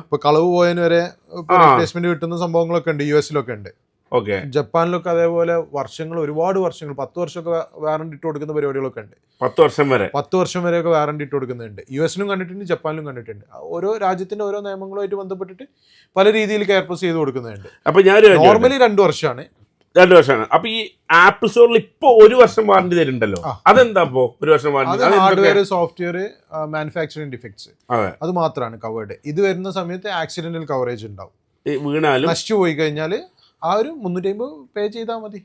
[SPEAKER 1] ഇപ്പൊ കളവ് പോയതിന് വരെ റീപ്ലേസ്മെന്റ് കിട്ടുന്ന സംഭവങ്ങളൊക്കെ ഉണ്ട്. US-ലൊക്കെ ഉണ്ട്. ജപ്പാനിലൊക്കെ അതേപോലെ ഒരുപാട് വർഷങ്ങൾ 10 വർഷമൊക്കെ വാറണ്ടി ഇട്ട് കൊടുക്കുന്ന പരിപാടികളൊക്കെ ഉണ്ട്. 10 വർഷം വരെയൊക്കെ വാറണ്ടി ഇട്ട് കൊടുക്കുന്നുണ്ട്. US-ലും കണ്ടിട്ടുണ്ട്, ജപ്പാനിലും കണ്ടിട്ടുണ്ട്. ഓരോ രാജ്യത്തിന്റെ ഓരോ നിയമങ്ങളുമായിട്ട് ബന്ധപ്പെട്ടിട്ട് പല രീതിയിൽ കെയർ പ്ലസ് ചെയ്ത് കൊടുക്കുന്നുണ്ട്.
[SPEAKER 2] അപ്പൊ ഞാൻ
[SPEAKER 1] നോർമലി 2 വർഷമാണ്.
[SPEAKER 2] 2 വർഷമാണ്. അപ്പൊ ഈ ആപ്പിൾ സ്റ്റോറിൽ ഇപ്പൊ 1 വർഷം വാറണ്ടി തരുന്നുണ്ടല്ലോ, അതെന്താ? 1 വർഷം warranty
[SPEAKER 1] hardware, software, manufacturing defects അത് മാത്രമാണ് കവേർഡ്. ഇത് വരുന്ന സമയത്ത് ആക്സിഡന്റൽ കവറേജ് ഉണ്ടാവും.
[SPEAKER 2] വീണാലും
[SPEAKER 1] നശിച്ചു പോയി കഴിഞ്ഞാല് ആ ഒരു 350 പേ ചെയ്താൽ മതി.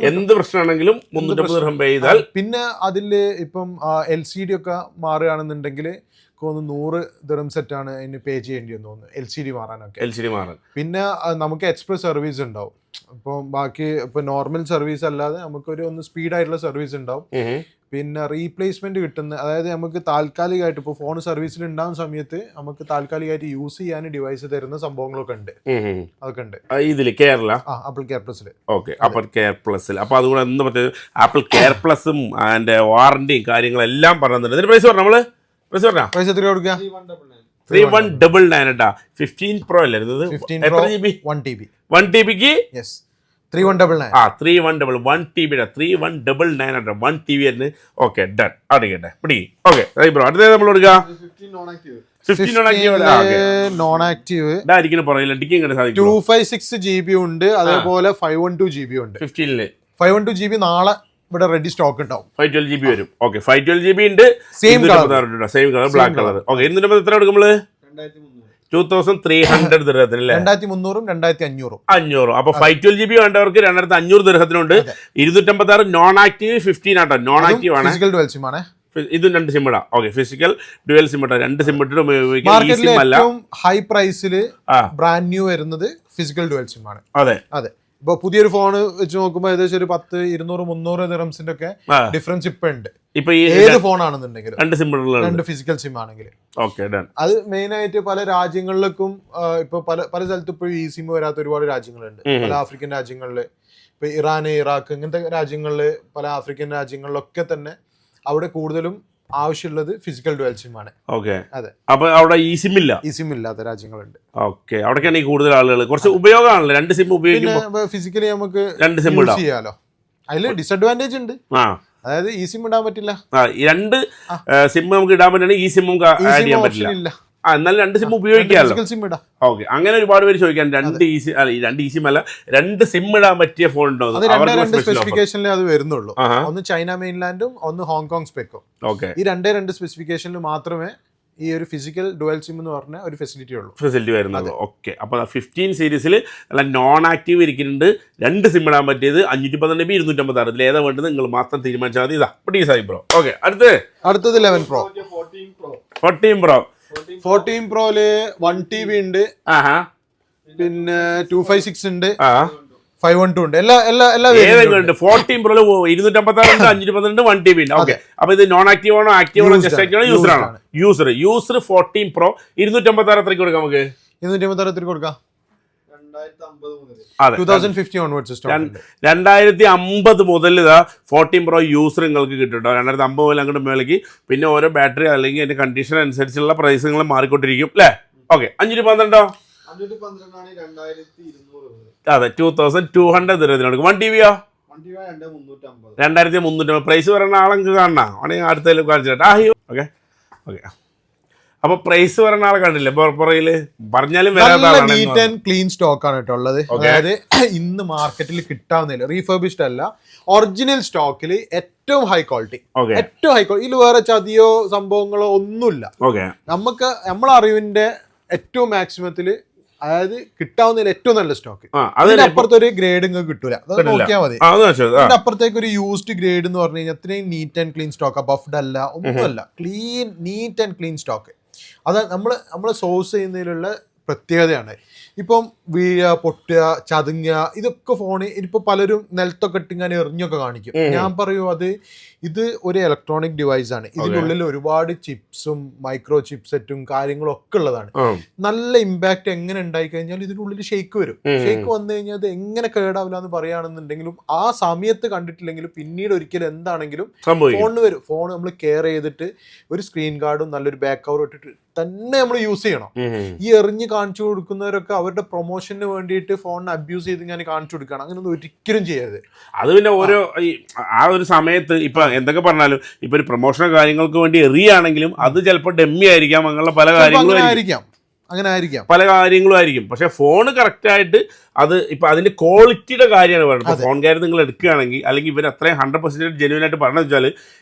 [SPEAKER 2] എന്ത് പ്രശ്നമാണെങ്കിലും 350 ദിർഹം പേ ചെയ്താൽ.
[SPEAKER 1] പിന്നെ അതില് ഇപ്പം LCD ഒക്കെ മാറുകയാണെന്നുണ്ടെങ്കിൽ 100 ദിർഹം സെറ്റാണ് അതിന് പേ ചെയ്യേണ്ടി വന്നു തോന്നുന്നു, LCD മാറാൻ. പിന്നെ നമുക്ക് എക്സ്പ്രസ് സർവീസ് ഉണ്ടാവും. ഇപ്പം ബാക്കി ഇപ്പൊ നോർമൽ സർവീസ് അല്ലാതെ നമുക്കൊരു സ്പീഡായിട്ടുള്ള സർവീസ് ഉണ്ടാവും. പിന്നെ റീപ്ലേസ്മെന്റ് കിട്ടുന്ന, അതായത് നമുക്ക് താൽക്കാലികമായിട്ട് ഇപ്പോൾ ഫോൺ സർവീസിൽ ഉണ്ടാകുന്ന സമയത്ത് നമുക്ക് താൽക്കാലികമായിട്ട് യൂസ് ചെയ്യാൻ ഡിവൈസ് തരുന്ന സംഭവങ്ങളൊക്കെ ഉണ്ട്. അതൊക്കെ ഉണ്ട്
[SPEAKER 2] ഇതിൽ കേരള
[SPEAKER 1] ആപ്പിൾ കെയർ പ്ലസിൽ.
[SPEAKER 2] ഓക്കെ, ആപ്പിൾ കെയർ പ്ലസിൽ. അപ്പൊ അതുകൂടെ എന്താ പറ്റിയത്, ആപ്പിൾ കെയർ പ്ലസും അതിന്റെ വാറണ്ടിയും കാര്യങ്ങളെല്ലാം പറഞ്ഞിട്ടുണ്ട്. ഇതിന് പ്രൈസ് പറഞ്ഞു, നമ്മള് പ്രൈസ് എത്ര കൊടുക്കുക? 3199 കേട്ടാ. 15 Pro അല്ലായിരുന്നത്? 1 TBക്ക്
[SPEAKER 1] 3199.
[SPEAKER 2] 3199 1 TB 3199 1 TB ആയിരുന്നു. Okay, done. അടിക്കട്ടെ പിടി. ഓക്കെ ബ്രോ, അടുത്തത് നമ്മൾ കൊടുക്കുക 15
[SPEAKER 1] നോൺ ആക്റ്റീവ്.
[SPEAKER 2] ഇതായിരിക്കും പറയില്ല, ഡിക്കി
[SPEAKER 1] 256 GB ഉണ്ട്, അതേപോലെ 512 GB ഉണ്ട്. 512 GB നാളെ ഇവിടെ റെഡി സ്റ്റോക്ക് ഉണ്ടാവും.
[SPEAKER 2] 512 GB വരും. ഓക്കെ, 512 GB ഉണ്ട്. Same colour black colour. Okay, ഇതിന്റെ എത്ര കൊടുക്കുമ്പോൾ 2300 ദിർഹത്തിനല്ലേ?
[SPEAKER 1] 2300 2500.
[SPEAKER 2] അപ്പൊ 512 GB വേണ്ടവർക്ക് 2500 ദിർഹത്തിനുണ്ട്. 256 നോൺ ആക്റ്റീവ് 15 ആട്ടോ. നോൺ ആക്റ്റീവ് ആണ്,
[SPEAKER 1] ഫിസിക്കൽ ഡുവൽ സിം ആണ്.
[SPEAKER 2] ഇതും 2 സിം ഇടാം. ഓക്കെ, ഫിസിക്കൽ ഡുവൽ സിം ഇടാം. 2 സിം ഇട്ടിട്ട് ഉപയോഗിക്കാം.
[SPEAKER 1] ഹൈ പ്രൈസിൽ ബ്രാൻഡ് ന്യൂ വരുന്നത് ഫിസിക്കൽ ഡുവൽ സിം ആണ്.
[SPEAKER 2] അതെ.
[SPEAKER 1] ഇപ്പൊ പുതിയൊരു ഫോൺ വെച്ച് നോക്കുമ്പോൾ ഏകദേശം ഒരു 10 200 300 ദിർഹംസിന്റെ ഒക്കെ ഡിഫറൻസ് ഇപ്പൊ ഉണ്ട്.
[SPEAKER 2] ഇപ്പൊ
[SPEAKER 1] ഏത് ഫോൺ ആണെന്നുണ്ടെങ്കിൽ
[SPEAKER 2] 2
[SPEAKER 1] ഫിസിക്കൽ സിം ആണെങ്കിൽ.
[SPEAKER 2] ഓക്കെ,
[SPEAKER 1] അത് മെയിൻ ആയിട്ട് പല രാജ്യങ്ങളിലേക്കും ഇപ്പൊ പല സ്ഥലത്തും ഇപ്പൊ ഈ സിം വരാത്ത ഒരുപാട് രാജ്യങ്ങളുണ്ട്. പല ആഫ്രിക്കൻ രാജ്യങ്ങളില്, ഇപ്പൊ ഇറാന്, ഇറാഖ് ഇങ്ങനത്തെ രാജ്യങ്ങളില്, പല ആഫ്രിക്കൻ രാജ്യങ്ങളിലൊക്കെ തന്നെ അവിടെ കൂടുതലും ആവശ്യമുള്ളത് ഫിസിക്കൽ ഡുവൽ സിം ആണ്.
[SPEAKER 2] ഓക്കെ, അതെ. അപ്പൊ അവിടെ ഈ സിം
[SPEAKER 1] ഇല്ലാത്ത രാജ്യങ്ങളുണ്ട്.
[SPEAKER 2] ഓക്കെ, അവിടേക്കാണ് ഈ കൂടുതൽ ആളുകൾ. കുറച്ച് ഉപയോഗമാണല്ലോ 2 സിം ഉപയോഗിക്കുമ്പോൾ.
[SPEAKER 1] ഫിസിക്കലി നമുക്ക്
[SPEAKER 2] 2 സിം
[SPEAKER 1] ചെയ്യാലോ. അതില് ഡിസഡ്വാൻറ്റേജ് ഉണ്ട്. അതായത് ഈ സിം ഇടാൻ പറ്റില്ല.
[SPEAKER 2] 2 സിം നമുക്ക് ഇടാൻ പറ്റുകയാണെങ്കിൽ ഈ സിം നമുക്ക് ആഡ് ചെയ്യാൻ പറ്റില്ല. എന്നാലും 2 സിം ഉപയോഗിക്കാമല്ലോ. ഓക്കെ, അങ്ങനെ ഒരുപാട് പേര് ചോദിക്കാൻ 2 സിം അല്ല 2 സിം ഇടാൻ പറ്റിയ ഫോൺ ഉണ്ടോ?
[SPEAKER 1] സ്പെസിഫിക്കേഷനിൽ അത് വരുന്നുള്ളൂ. ഒന്ന് ചൈന മെയിൻലാൻഡും ഒന്ന് ഹോങ്കോങ് സ്പെക്കും.
[SPEAKER 2] ഓക്കെ,
[SPEAKER 1] ഈ 2 സ്പെസിഫിക്കേഷനിൽ മാത്രമേ ഈ ഒരു ഫിസിക്കൽ ഡുവൽ സിം എന്ന് പറഞ്ഞ ഒരു ഫെസിലിറ്റി
[SPEAKER 2] വരുന്നത്. ഓക്കെ, അപ്പോൾ 15 സീരീസിൽ നല്ല നോൺ ആക്റ്റീവ് ഇരിക്കുന്നുണ്ട്. 2 സിം ഇടാൻ പറ്റിയത് 512 MB 256. ഇതിൽ ഏതാ വേണ്ടത് നിങ്ങൾ മാത്രം തീരുമാനിച്ചാൽ മതി. ഇതാ പ്ലീസ് ബ്രോ. ഓക്കെ,
[SPEAKER 1] അടുത്തത് 11 Pro. 14 Proയില് 1 TB ഉണ്ട്, പിന്നെ 256 ഉണ്ട്, 512 ഉണ്ട്. എല്ലാ
[SPEAKER 2] 14 Pro 256 512 1 TB ഉണ്ട്. ഓക്കെ, അപ്പൊ ഇത് നോൺ ആക്റ്റീവ് ആണോ ആക്റ്റീവ് ആണോ ജസ്റ്റ് ആക്റ്റീവ് ആണോ യൂസർ ആണോ? യൂസർ 14 Pro 256 എത്രയ്ക്ക് കൊടുക്കാം? നമുക്ക്
[SPEAKER 1] 256 എത്രയ്ക്ക് കൊടുക്കാം?
[SPEAKER 2] 2050 മുതൽ ഇതാ 14 Pro യൂസർ നിങ്ങൾക്ക് കിട്ടും. 2050 മുതൽ അങ്ങോട്ട് മേലേക്ക്. പിന്നെ ഓരോ ബാറ്ററി അല്ലെങ്കിൽ അതിന്റെ കണ്ടീഷൻ അനുസരിച്ചുള്ള പ്രൈസുകൾ മാറിക്കൊണ്ടിരിക്കും അല്ലേ? ഓക്കെ, 512 അതെ 2200 രൂപ. 1 TB 2350. പ്രൈസ് പറയുന്ന ആളെങ്കിൽ കാണണം ആണെങ്കിൽ അടുത്തതിൽ കാണിച്ചിട്ട് ഓക്കെ ഓക്കെ. അപ്പൊ പ്രൈസ് പറയുന്ന ആളെ കണ്ടില്ലേ പുറകില് പറഞ്ഞാലും
[SPEAKER 1] നീറ്റ് ആൻഡ് ക്ലീൻ സ്റ്റോക്ക് ആണ് കേട്ടോ ഉള്ളത്. അതായത് ഇന്ന് മാർക്കറ്റിൽ കിട്ടാവുന്നില്ല, റീഫർബിഷ്ഡ് അല്ല, ഒറിജിനൽ സ്റ്റോക്കിൽ ഏറ്റവും ഹൈ ക്വാളിറ്റി, ഏറ്റവും ഹൈ ക്വാളിറ്റി. ഇതിൽ വേറെ ചതിയോ സംഭവങ്ങളോ ഒന്നുമില്ല. നമുക്ക് നമ്മളെ അറിവിന്റെ ഏറ്റവും മാക്സിമത്തില്, അതായത് കിട്ടാവുന്നതിൽ ഏറ്റവും നല്ല സ്റ്റോക്ക്. അതിന്റെ അപ്പുറത്ത് ഒരു ഗ്രേഡ് നിങ്ങൾക്ക് കിട്ടൂല, അത് നോക്കിയാൽ മതി. അതിന്റെ അപ്പുറത്തേക്ക് ഒരു യൂസ്ഡ് ഗ്രേഡ് എന്ന് പറഞ്ഞു കഴിഞ്ഞാൽ അത്രയും നീറ്റ് ആൻഡ് ക്ലീൻ സ്റ്റോക്ക്, ബഫ്ഡ് അല്ല, ഒന്നുമല്ല, clean NEET and clean stock. അത് നമ്മൾ സോഴ്സ് ചെയ്യുന്നതിലുള്ള പ്രത്യേകതയാണ്. ഇപ്പം വീഴുക, പൊട്ടുക, ചതുങ്ങുക, ഇതൊക്കെ ഫോണിൽ ഇനിയിപ്പോൾ പലരും നിലത്തൊക്കെ ഇട്ടിങ്ങനെ എറിഞ്ഞൊക്കെ കാണിക്കും. ഞാൻ പറയൂ ഇത് ഒരു ഇലക്ട്രോണിക് ഡിവൈസ് ആണ്. ഇതിനുള്ളിൽ ഒരുപാട് ചിപ്സും മൈക്രോ ചിപ്സെറ്റും കാര്യങ്ങളും ഒക്കെ ഉള്ളതാണ്. നല്ല ഇമ്പാക്ട് എങ്ങനെ ഉണ്ടായി കഴിഞ്ഞാൽ ഇതിനുള്ളിൽ ഷെയ്ക്ക് വരും. ഷെയ്ക്ക് വന്നു കഴിഞ്ഞാൽ അത് എങ്ങനെ കേടാവില്ല എന്ന് പറയുകയാണെന്നുണ്ടെങ്കിലും ആ സമയത്ത് കണ്ടിട്ടില്ലെങ്കിലും പിന്നീട് ഒരിക്കലും എന്താണെങ്കിലും ഫോണിന് വരും. ഫോൺ നമ്മൾ കെയർ ചെയ്തിട്ട് ഒരു സ്ക്രീൻ ഗാർഡും നല്ലൊരു ബാക്ക് കവറും ഇട്ടിട്ട് തന്നെ നമ്മൾ യൂസ് ചെയ്യണം. ഈ എറിഞ്ഞ് കാണിച്ചു കൊടുക്കുന്നവരൊക്കെ അവരുടെ പ്രൊമോഷന് വേണ്ടിയിട്ട് ഫോണിനെ അബ്യൂസ് ചെയ്ത് ഞാൻ കാണിച്ചു കൊടുക്കണം. അങ്ങനെയൊന്നും ഒരിക്കലും ചെയ്യരുത്.
[SPEAKER 2] അത് പിന്നെ ഓരോ ആ ഒരു സമയത്ത് ഇപ്പൊ എന്തൊക്കെ പറഞ്ഞാലും ഇപ്പൊ ഒരു പ്രൊമോഷനോ കാര്യങ്ങൾക്ക് വേണ്ടി എറിയാണെങ്കിലും അത് ചിലപ്പോൾ ഡെമ്മി ആയിരിക്കാം, അങ്ങനെയുള്ള പല കാര്യങ്ങളും ആയിരിക്കാം, പല കാര്യങ്ങളും ആയിരിക്കും. പക്ഷെ ഫോണ് കറക്റ്റ് ആയിട്ട് അത് ഇപ്പൊ അതിന്റെ ക്വാളിറ്റിയുടെ കാര്യമാണ് പറയുന്നത്. ഇപ്പൊ ഫോൺ കാര്യം നിങ്ങൾ എടുക്കുകയാണെങ്കിൽ, അല്ലെങ്കിൽ ഇവർ അത്രയും 100% ജെന്യൂൻ ആയിട്ട് പറഞ്ഞു വെച്ചാൽ,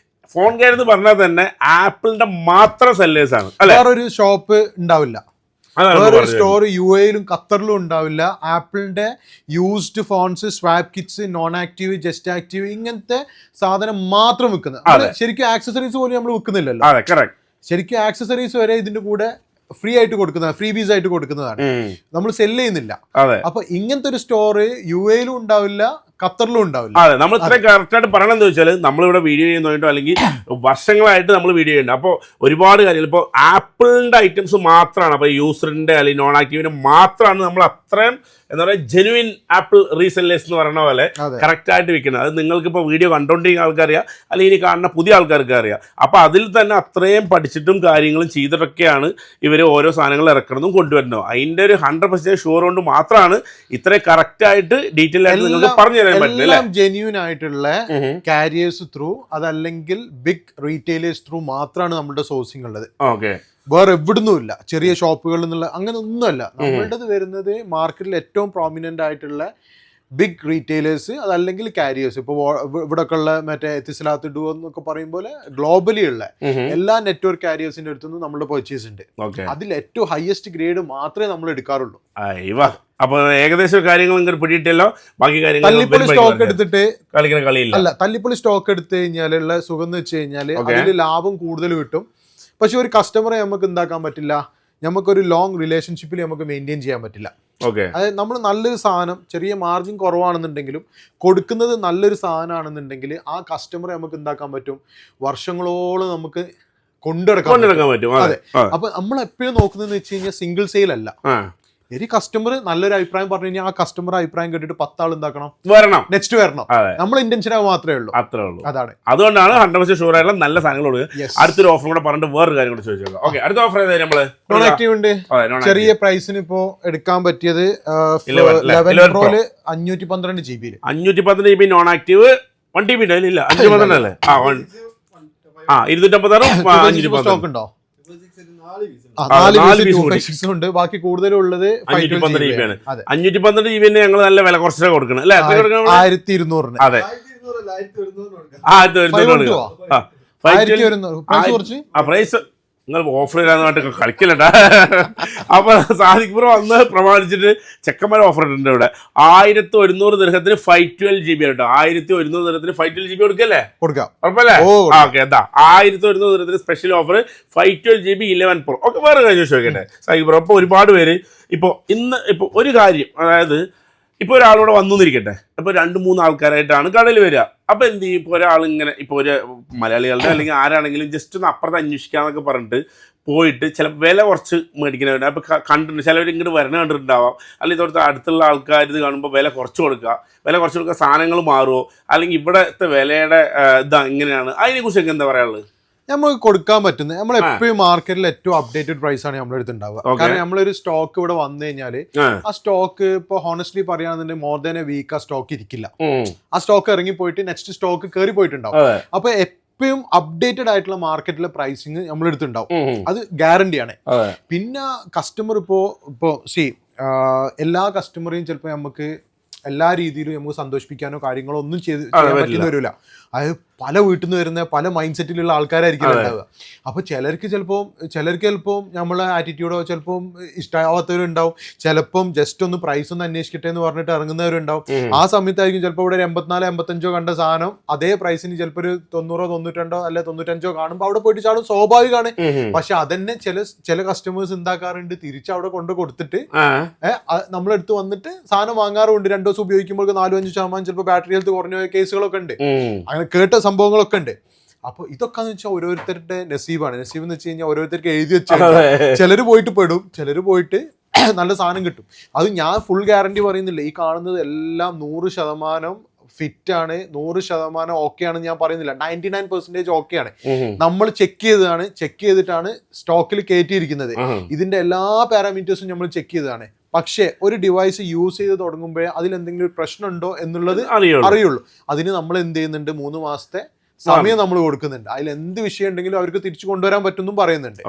[SPEAKER 2] ഫോൺ കാര്യം എന്ന് പറഞ്ഞാൽ തന്നെ ആപ്പിളിന്റെ മാത്രം സെല്ലേഴ്സ് ആണ് അല്ലെ.
[SPEAKER 1] വേറൊരു ഷോപ്പ് ഉണ്ടാവില്ല, വേറൊരു സ്റ്റോർ യുഎയിലും ഖത്തറിലും ഉണ്ടാവില്ല. ആപ്പിളിന്റെ used phones, swap kits, non active, just active, ഇങ്ങനത്തെ സാധനം മാത്രം വിൽക്കുന്നത്. ശരിക്കും ആക്സസറീസ് പോലും നമ്മൾ വിൽക്കുന്നില്ലല്ലോ. ശരിക്കും ആക്സസറീസ് വരെ ഇതിന്റെ കൂടെ ഫ്രീ ആയിട്ട് കൊടുക്കുന്നതാണ്, ഫ്രീ ബീസ് ആയിട്ട് കൊടുക്കുന്നതാണ്, നമ്മൾ സെല് ചെയ്യുന്നില്ല. അപ്പൊ ഇങ്ങനത്തെ ഒരു സ്റ്റോർ യുഎയിലും ഉണ്ടാവില്ല, ഖത്തറിലും ഉണ്ടാവില്ല.
[SPEAKER 2] അതെ, നമ്മൾ ഇത്രയും കറക്റ്റായിട്ട് പറയണമെന്ന് വെച്ചാൽ നമ്മളിവിടെ വീഡിയോ ചെയ്യുന്നതുകൊണ്ടോ അല്ലെങ്കിൽ വർഷങ്ങളായിട്ട് നമ്മൾ വീഡിയോ ചെയ്യുന്നുണ്ട്. അപ്പോൾ ഒരുപാട് കാര്യങ്ങൾ ഇപ്പോൾ ആപ്പിളിൻ്റെ ഐറ്റംസ് മാത്രമാണ്, അപ്പോൾ യൂസറിൻ്റെ അല്ലെങ്കിൽ നോൺ ആക്റ്റീവിൻ്റെ മാത്രമാണ് നമ്മൾ അത്രയും എന്താ പറയുക ജെനുവിൻ ആപ്പിൾ റീസെല്ലേഴ്സ് എന്ന് പറയുന്ന പോലെ കറക്റ്റായിട്ട് വിൽക്കുന്നത്. അത് നിങ്ങൾക്കിപ്പോൾ വീഡിയോ കണ്ടുകൊണ്ടിരിക്കുന്ന ആൾക്കറിയാം, അല്ലെങ്കിൽ ഇനി കാണുന്ന പുതിയ ആൾക്കാർക്ക് അറിയാം. അപ്പോൾ അതിൽ തന്നെ അത്രയും പഠിച്ചിട്ടും കാര്യങ്ങളും ചെയ്തിട്ടൊക്കെയാണ് ഇവർ ഓരോ സാധനങ്ങൾ ഇറക്കുന്നതും കൊണ്ടുവരുന്നത്. അതിൻ്റെ ഒരു 100% ഷുവർ കൊണ്ട് മാത്രമാണ് ഇത്രയും കറക്റ്റായിട്ട് ഡീറ്റെയിൽ ആയിട്ട് നിങ്ങൾക്ക് പറഞ്ഞു തരാൻ പറ്റുന്നത്.
[SPEAKER 1] ജെന്യൂൻ ആയിട്ടുള്ള കാരിയേഴ്സ് ത്രൂ, അതല്ലെങ്കിൽ ബിഗ് റീറ്റെയിലേഴ്സ് ത്രൂ മാത്രമാണ് നമ്മുടെ സോഴ്സിംഗ് ഉള്ളത്.
[SPEAKER 2] ഓക്കെ,
[SPEAKER 1] വേറെ എവിടുന്നുമില്ല, ചെറിയ ഷോപ്പുകളിൽ നിന്നുള്ള അങ്ങനെ ഒന്നുമല്ല. നമ്മളുടേത് വരുന്നത് മാർക്കറ്റിൽ ഏറ്റവും പ്രോമിനന്റ് ആയിട്ടുള്ള ബിഗ് റീറ്റെയിലേഴ്സ്, അതല്ലെങ്കിൽ കാരിയേഴ്സ്. ഇപ്പോൾ ഇവിടെയൊക്കെ ഉള്ള മറ്റേ എത്തിസലാത്ത് ഡു എന്നൊക്കെ പറയും പോലെ ഗ്ലോബലി ഉള്ള എല്ലാ നെറ്റ്വർക്ക് കാരിയേഴ്സിന്റെ അടുത്തുനിന്ന് നമ്മുടെ പർച്ചേസ് ഉണ്ട്. അതിൽ ഏറ്റവും ഹയസ്റ്റ് ഗ്രേഡ് മാത്രമേ നമ്മൾ എടുക്കാറുള്ളൂ.
[SPEAKER 2] അപ്പൊ ഏകദേശം കാര്യങ്ങൾ പിടിയിട്ടല്ലോ. ബാക്കി കാര്യങ്ങൾ
[SPEAKER 1] തല്ലിപ്പൊളി സ്റ്റോക്ക് എടുത്തിട്ട്
[SPEAKER 2] കളിക്കുന്ന കളിയില്ല.
[SPEAKER 1] അല്ല, തല്ലിപ്പൊളി സ്റ്റോക്ക് എടുത്തു കഴിഞ്ഞാലുള്ള സുഖം എന്ന് വെച്ച് കഴിഞ്ഞാൽ അതിൽ ലാഭം കൂടുതൽ കിട്ടും. പക്ഷെ ഒരു കസ്റ്റമറെ നമുക്ക് എന്താക്കാൻ പറ്റില്ല, നമുക്കൊരു ലോങ് റിലേഷൻഷിപ്പിൽ നമുക്ക് മെയിൻറ്റെയിൻ ചെയ്യാൻ പറ്റില്ല. അതായത് നമ്മൾ നല്ലൊരു സാധനം, ചെറിയ മാർജിൻ കുറവാണെന്നുണ്ടെങ്കിലും കൊടുക്കുന്നത് നല്ലൊരു സാധനമാണെന്നുണ്ടെങ്കിൽ ആ കസ്റ്റമറെ നമുക്ക് എന്താക്കാൻ പറ്റും, വർഷങ്ങളോളം നമുക്ക് കൊണ്ടുനടക്കാൻ പറ്റും. അതെ, അപ്പൊ നമ്മൾ എപ്പോഴും നോക്കുന്നതെന്ന് വെച്ച് കഴിഞ്ഞാൽ സിംഗിൾ സെയിൽ അല്ല. ഒരു കസ്റ്റമർ നല്ലൊരു അഭിപ്രായം പറഞ്ഞു കഴിഞ്ഞാൽ ആ കസ്റ്റമർ അഭിപ്രായം കേട്ടിട്ട് 10 ആൾ എന്താക്കണം, വരണം, നെക്സ്റ്റ് വരണം. നമ്മൾ ഇന്റൻഷൻ മാത്രമേ ഉള്ളൂ, അത്രേ ഉള്ളൂ. അതാണ്, അതുകൊണ്ടാണ്
[SPEAKER 2] 100% ഷുവർ ആയിട്ടുള്ള നല്ല സാധനങ്ങൾ. അടുത്തൊരു ഓഫർ കൂടെ പറഞ്ഞിട്ട് വേറൊരു കാര്യം കൂടെ ചോദിച്ചോളാം. ഓക്കെ, അടുത്ത ഓഫർ ഏതായാലും നമ്മള്
[SPEAKER 1] നോൺ ആക്റ്റീവ് ഉണ്ട്. ചെറിയ പ്രൈസിന് ഇപ്പോ എടുക്കാൻ പറ്റിയത് 11 പ്രോയില് 512 GB
[SPEAKER 2] 512 GB non active 1 TB ഇല്ല 512 അല്ലേ? 256
[SPEAKER 1] സ്റ്റോക്ക് ഉണ്ടോ? 4 ഉണ്ട്. ബാക്കി കൂടുതലുള്ളത്
[SPEAKER 2] 512 GB ആണ്. 512 GB ഞങ്ങൾ നല്ല വില കുറച്ചാണ് കൊടുക്കണം അല്ലേ?
[SPEAKER 1] 1200.
[SPEAKER 2] അതെ,
[SPEAKER 1] 1100
[SPEAKER 2] പ്രൈസ്. നിങ്ങൾ ഓഫർ ഇടാനായിട്ട് കളിക്കില്ലട്ടാ. അപ്പൊ സാദിഖ് ബ്രോ വന്ന് പ്രമാണിച്ചിട്ട് ചെക്കന്മാരെ ഓഫർ ഇട്ടുണ്ട് ഇവിടെ. 1100 ദിർഹത്തിന് 512 GB കേട്ടോ. 1100 ദിർഹത്തിന് 512 GB കൊടുക്കല്ലേ?
[SPEAKER 1] കൊടുക്കാം,
[SPEAKER 2] ഉറപ്പല്ലേ? ഓക്കെ, എന്താ 1100 ദിർഹത്തിന് സ്പെഷ്യൽ ഓഫർ 512 GB 11 Pro. ഒക്കെ വേറെ കാര്യം ചോദിക്കട്ടെ സാദിഖ് ബ്രോ. അപ്പോൾ ഒരുപാട് പേര് ഇപ്പോൾ ഒരു കാര്യം, അതായത് ഇപ്പോൾ ഒരാളോട് വന്നിരിക്കട്ടെ, ഇപ്പോൾ 2-3 ആൾക്കാരായിട്ടാണ് കടയിൽ വരിക. അപ്പോൾ എന്ത് ചെയ്യും, ഇപ്പോൾ ഒരാളിങ്ങനെ, ഇപ്പോൾ ഒരു മലയാളികളുടെ അല്ലെങ്കിൽ ആരാണെങ്കിലും ജസ്റ്റ് ഒന്ന് അപ്പുറത്ത് അന്വേഷിക്കാന്നൊക്കെ പറഞ്ഞിട്ട് പോയിട്ട് ചിലപ്പോൾ വില കുറച്ച് മേടിക്കുന്നവരുണ്ട്. അപ്പോൾ കണ്ടിട്ടുണ്ട്, ചിലവർ ഇങ്ങോട്ട് വരണ കണ്ടിട്ടുണ്ടാവാം, അല്ലെങ്കിൽ ഇതോടത്ത് അടുത്തുള്ള ആൾക്കാർ ഇത് കാണുമ്പോൾ വില കുറച്ച് കൊടുക്കുക, സാധനങ്ങൾ മാറുമോ, അല്ലെങ്കിൽ ഇവിടുത്തെ വിലയുടെ ഇതാ എങ്ങനെയാണ്, അതിനെക്കുറിച്ചൊക്കെ എന്താ പറയാനുള്ളത്?
[SPEAKER 1] നമുക്ക് കൊടുക്കാൻ പറ്റുന്നത് നമ്മൾ എപ്പോഴും മാർക്കറ്റിൽ ഏറ്റവും അപ്ഡേറ്റഡ് പ്രൈസ് ആണ് നമ്മുടെ അടുത്ത് ഉണ്ടാവുക. കാരണം നമ്മളൊരു സ്റ്റോക്ക് ഇവിടെ വന്നു കഴിഞ്ഞാല് ആ സ്റ്റോക്ക് ഇപ്പൊ ഹോണസ്റ്റ്ലി പറയുകയാണെന്നുണ്ടെങ്കിൽ മോർ ദാൻ എ വീക്ക് ആ സ്റ്റോക്ക് ഇരിക്കില്ല. ആ സ്റ്റോക്ക് ഇറങ്ങി പോയിട്ട് നെക്സ്റ്റ് സ്റ്റോക്ക് കയറി പോയിട്ടുണ്ടാവും. അപ്പൊ എപ്പോഴും അപ്ഡേറ്റഡ് ആയിട്ടുള്ള മാർക്കറ്റിലെ പ്രൈസിങ് നമ്മുടെ അടുത്ത് ഉണ്ടാവും. അത് ഗ്യാരണ്ടിയാണ്. പിന്നെ കസ്റ്റമർ ഇപ്പോ എല്ലാ കസ്റ്റമറെയും ചിലപ്പോൾ നമുക്ക് എല്ലാ രീതിയിലും നമുക്ക് സന്തോഷിപ്പിക്കാനോ കാര്യങ്ങളോ ഒന്നും ചെയ്യാൻ പറ്റുന്ന വരില്ല. അത് പല വീട്ടിൽ നിന്ന് വരുന്ന പല മൈൻഡ് സെറ്റിലുള്ള ആൾക്കാരായിരിക്കും ഉണ്ടാവുക. അപ്പൊ ചിലർക്ക് ചിലപ്പോൾ നമ്മളെ ആറ്റിറ്റ്യൂഡോ ചിലപ്പം ഇഷ്ടമാവാത്തവരുണ്ടാവും. ചിലപ്പം ജസ്റ്റ് ഒന്ന് പ്രൈസ് ഒന്ന് അന്വേഷിക്കട്ടെ എന്ന് പറഞ്ഞിട്ട് ഇറങ്ങുന്നവരുണ്ടാവും. ആ സമയത്തായിരിക്കും ചിലപ്പോൾ ഇവിടെ 84-85 കണ്ട സാധനം അതേ പ്രൈസിന് ചിലപ്പോൾ ഒരു 90-92 അല്ലെ 95 കാണുമ്പോൾ അവിടെ പോയിട്ട് ചാടും. സ്വാഭാവികമാണ്. പക്ഷെ അതന്നെ ചില കസ്റ്റമേഴ്സ് എന്താക്കാറുണ്ട്, തിരിച്ച് അവിടെ കൊണ്ട് കൊടുത്തിട്ട് നമ്മളെടുത്ത് വന്നിട്ട് സാധനം വാങ്ങാറുണ്ട്. 2 ദിവസം ഉപയോഗിക്കുമ്പോൾ 4-5% ചിലപ്പോൾ ബാറ്ററി ഹെൽത്ത് കുറഞ്ഞ കേസുകളൊക്കെ ഉണ്ട്. അങ്ങനെ കേട്ട സംഭവങ്ങളൊക്കെ ഉണ്ട്. അപ്പൊ ഇതൊക്കെ എന്ന് വെച്ചാൽ ഓരോരുത്തരുടെ നസീബാണ്. നസീബ് എന്ന് വെച്ച് കഴിഞ്ഞാൽ ഓരോരുത്തർക്ക് എഴുതി വെച്ചാൽ ചിലര് പോയിട്ട് പെടും, ചിലര് പോയിട്ട് നല്ല സാധനം കിട്ടും. അത് ഞാൻ ഫുൾ ഗ്യാരണ്ടി പറയുന്നില്ല. ഈ കാണുന്നത് എല്ലാം 100% ഫിറ്റ് ആണ്, 100% ഓക്കെ ആണെന്ന് ഞാൻ പറയുന്നില്ല. 99% ഓക്കെ ആണ്. നമ്മൾ ചെക്ക് ചെയ്തിട്ടാണ് സ്റ്റോക്കിൽ കയറ്റിയിരിക്കുന്നത്. ഇതിന്റെ എല്ലാ പാരാമീറ്റേഴ്സും നമ്മൾ ചെക്ക് ചെയ്തതാണ്. പക്ഷേ ഒരു ഡിവൈസ് യൂസ് ചെയ്ത് തുടങ്ങുമ്പോഴേ അതിൽ എന്തെങ്കിലും ഒരു പ്രശ്നമുണ്ടോ എന്നുള്ളത് അറിയുള്ളൂ. അതിന് നമ്മൾ എന്ത് ചെയ്യുന്നുണ്ട്, 3 മാസത്തെ സമയം നമ്മൾ കൊടുക്കുന്നുണ്ട്. അതിൽ എന്ത് വിഷയം ഉണ്ടെങ്കിലും അവർക്ക് തിരിച്ചു കൊണ്ടുവരാൻ പറ്റുമെന്നും പറയുന്നുണ്ട്.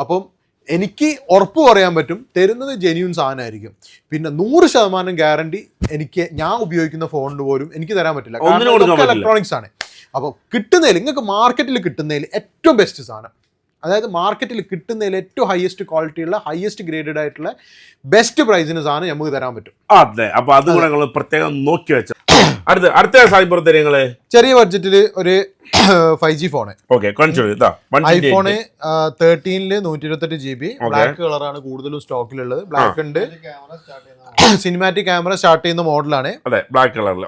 [SPEAKER 1] അപ്പം എനിക്ക് ഉറപ്പ് പറയാൻ പറ്റും, തരുന്നത് ജെന്യൂൻ സാധനമായിരിക്കും. പിന്നെ 100% ഗ്യാരണ്ടി ഞാൻ ഉപയോഗിക്കുന്ന ഫോണിന് പോലും എനിക്ക് തരാൻ പറ്റില്ല. കാരണം ഇലക്ട്രോണിക്സ് ആണ്. അപ്പോൾ കിട്ടുന്നതിൽ നിങ്ങൾക്ക് മാർക്കറ്റിൽ കിട്ടുന്നതിൽ ഏറ്റവും ബെസ്റ്റ് സാധനം, അതായത് മാർക്കറ്റിൽ കിട്ടുന്നതിൽ ഏറ്റവും ഹയസ്റ്റ് ക്വാളിറ്റിയുള്ള ഹയസ്റ്റ് ഗ്രേഡഡ് ആയിട്ടുള്ള ബെസ്റ്റ് പ്രൈസിന് സാധനം നമുക്ക് തരാൻ പറ്റും.
[SPEAKER 2] അതെ, അപ്പൊ അതുകൂടെ ഞങ്ങൾ പ്രത്യേകം നോക്കി വെച്ച അടുത്ത സൈബർ തരങ്ങള്
[SPEAKER 1] ചെറിയ ബഡ്ജറ്റിൽ ഒരു 5G phone. IPhone 13 128 GB black കളറാണ് കൂടുതലും സ്റ്റോക്കിലുള്ളത്. ബ്ലാക്ക് ഉണ്ട്. സിനിമാറ്റിക് ക്യാമറ സ്റ്റാർട്ട് ചെയ്യുന്ന മോഡലാണ്.
[SPEAKER 2] ബ്ലാക്ക് കളറിൽ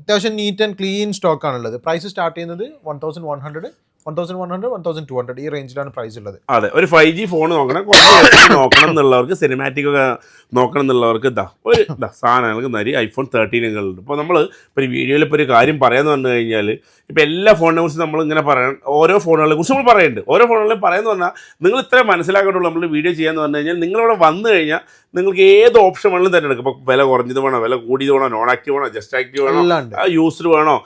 [SPEAKER 1] അത്യാവശ്യം നീറ്റ് ആൻഡ് ക്ലീൻ സ്റ്റോക്ക് ആണുള്ളത്. പ്രൈസ് സ്റ്റാർട്ട് ചെയ്യുന്നത് 1100, 1200 ഈ റേഞ്ചിലാണ് പ്രൈസ് ഉള്ളത്.
[SPEAKER 2] അതെ, ഒരു 5G ഫോൺ നോക്കണം എന്നുള്ളവർക്ക്, സിനിമാറ്റിക് ഒക്കെ നോക്കണം എന്നുള്ളവർക്ക് സാധനങ്ങൾക്ക് നരി ഐഫോൺ 13 ഉണ്ട്. ഇപ്പോൾ നമ്മൾ ഇപ്പോൾ വീഡിയോയിൽ ഇപ്പോൾ ഒരു കാര്യം പറയാമെന്ന് പറഞ്ഞു കഴിഞ്ഞാൽ ഇപ്പോൾ എല്ലാ ഫോണിനെ കുറിച്ച് നമ്മൾ ഇങ്ങനെ പറയാൻ ഓരോ ഫോണുകളെ കുറിച്ച് നമ്മൾ പറയുന്നുണ്ട്. ഓരോ ഫോണുകളെയും പറയുന്നത് പറഞ്ഞാൽ നിങ്ങൾ ഇത്ര മനസ്സിലാക്കേണ്ടുള്ളൂ. നമ്മൾ വീഡിയോ ചെയ്യാന്ന് പറഞ്ഞു കഴിഞ്ഞാൽ നിങ്ങളിവിടെ വന്നു കഴിഞ്ഞാൽ നിങ്ങൾക്ക് ഏത് ഓപ്ഷൻ വേണമെങ്കിലും തന്നെ എടുക്കും. ഇപ്പോൾ വില കുറഞ്ഞത് വേണോ, വില കൂടിയത് വേണോ, നോൺ ആക്റ്റീവ് വേണോ, ജസ്റ്റ് ആക്റ്റീവ് വേണോ, യൂസ്ഡ് വേണോ,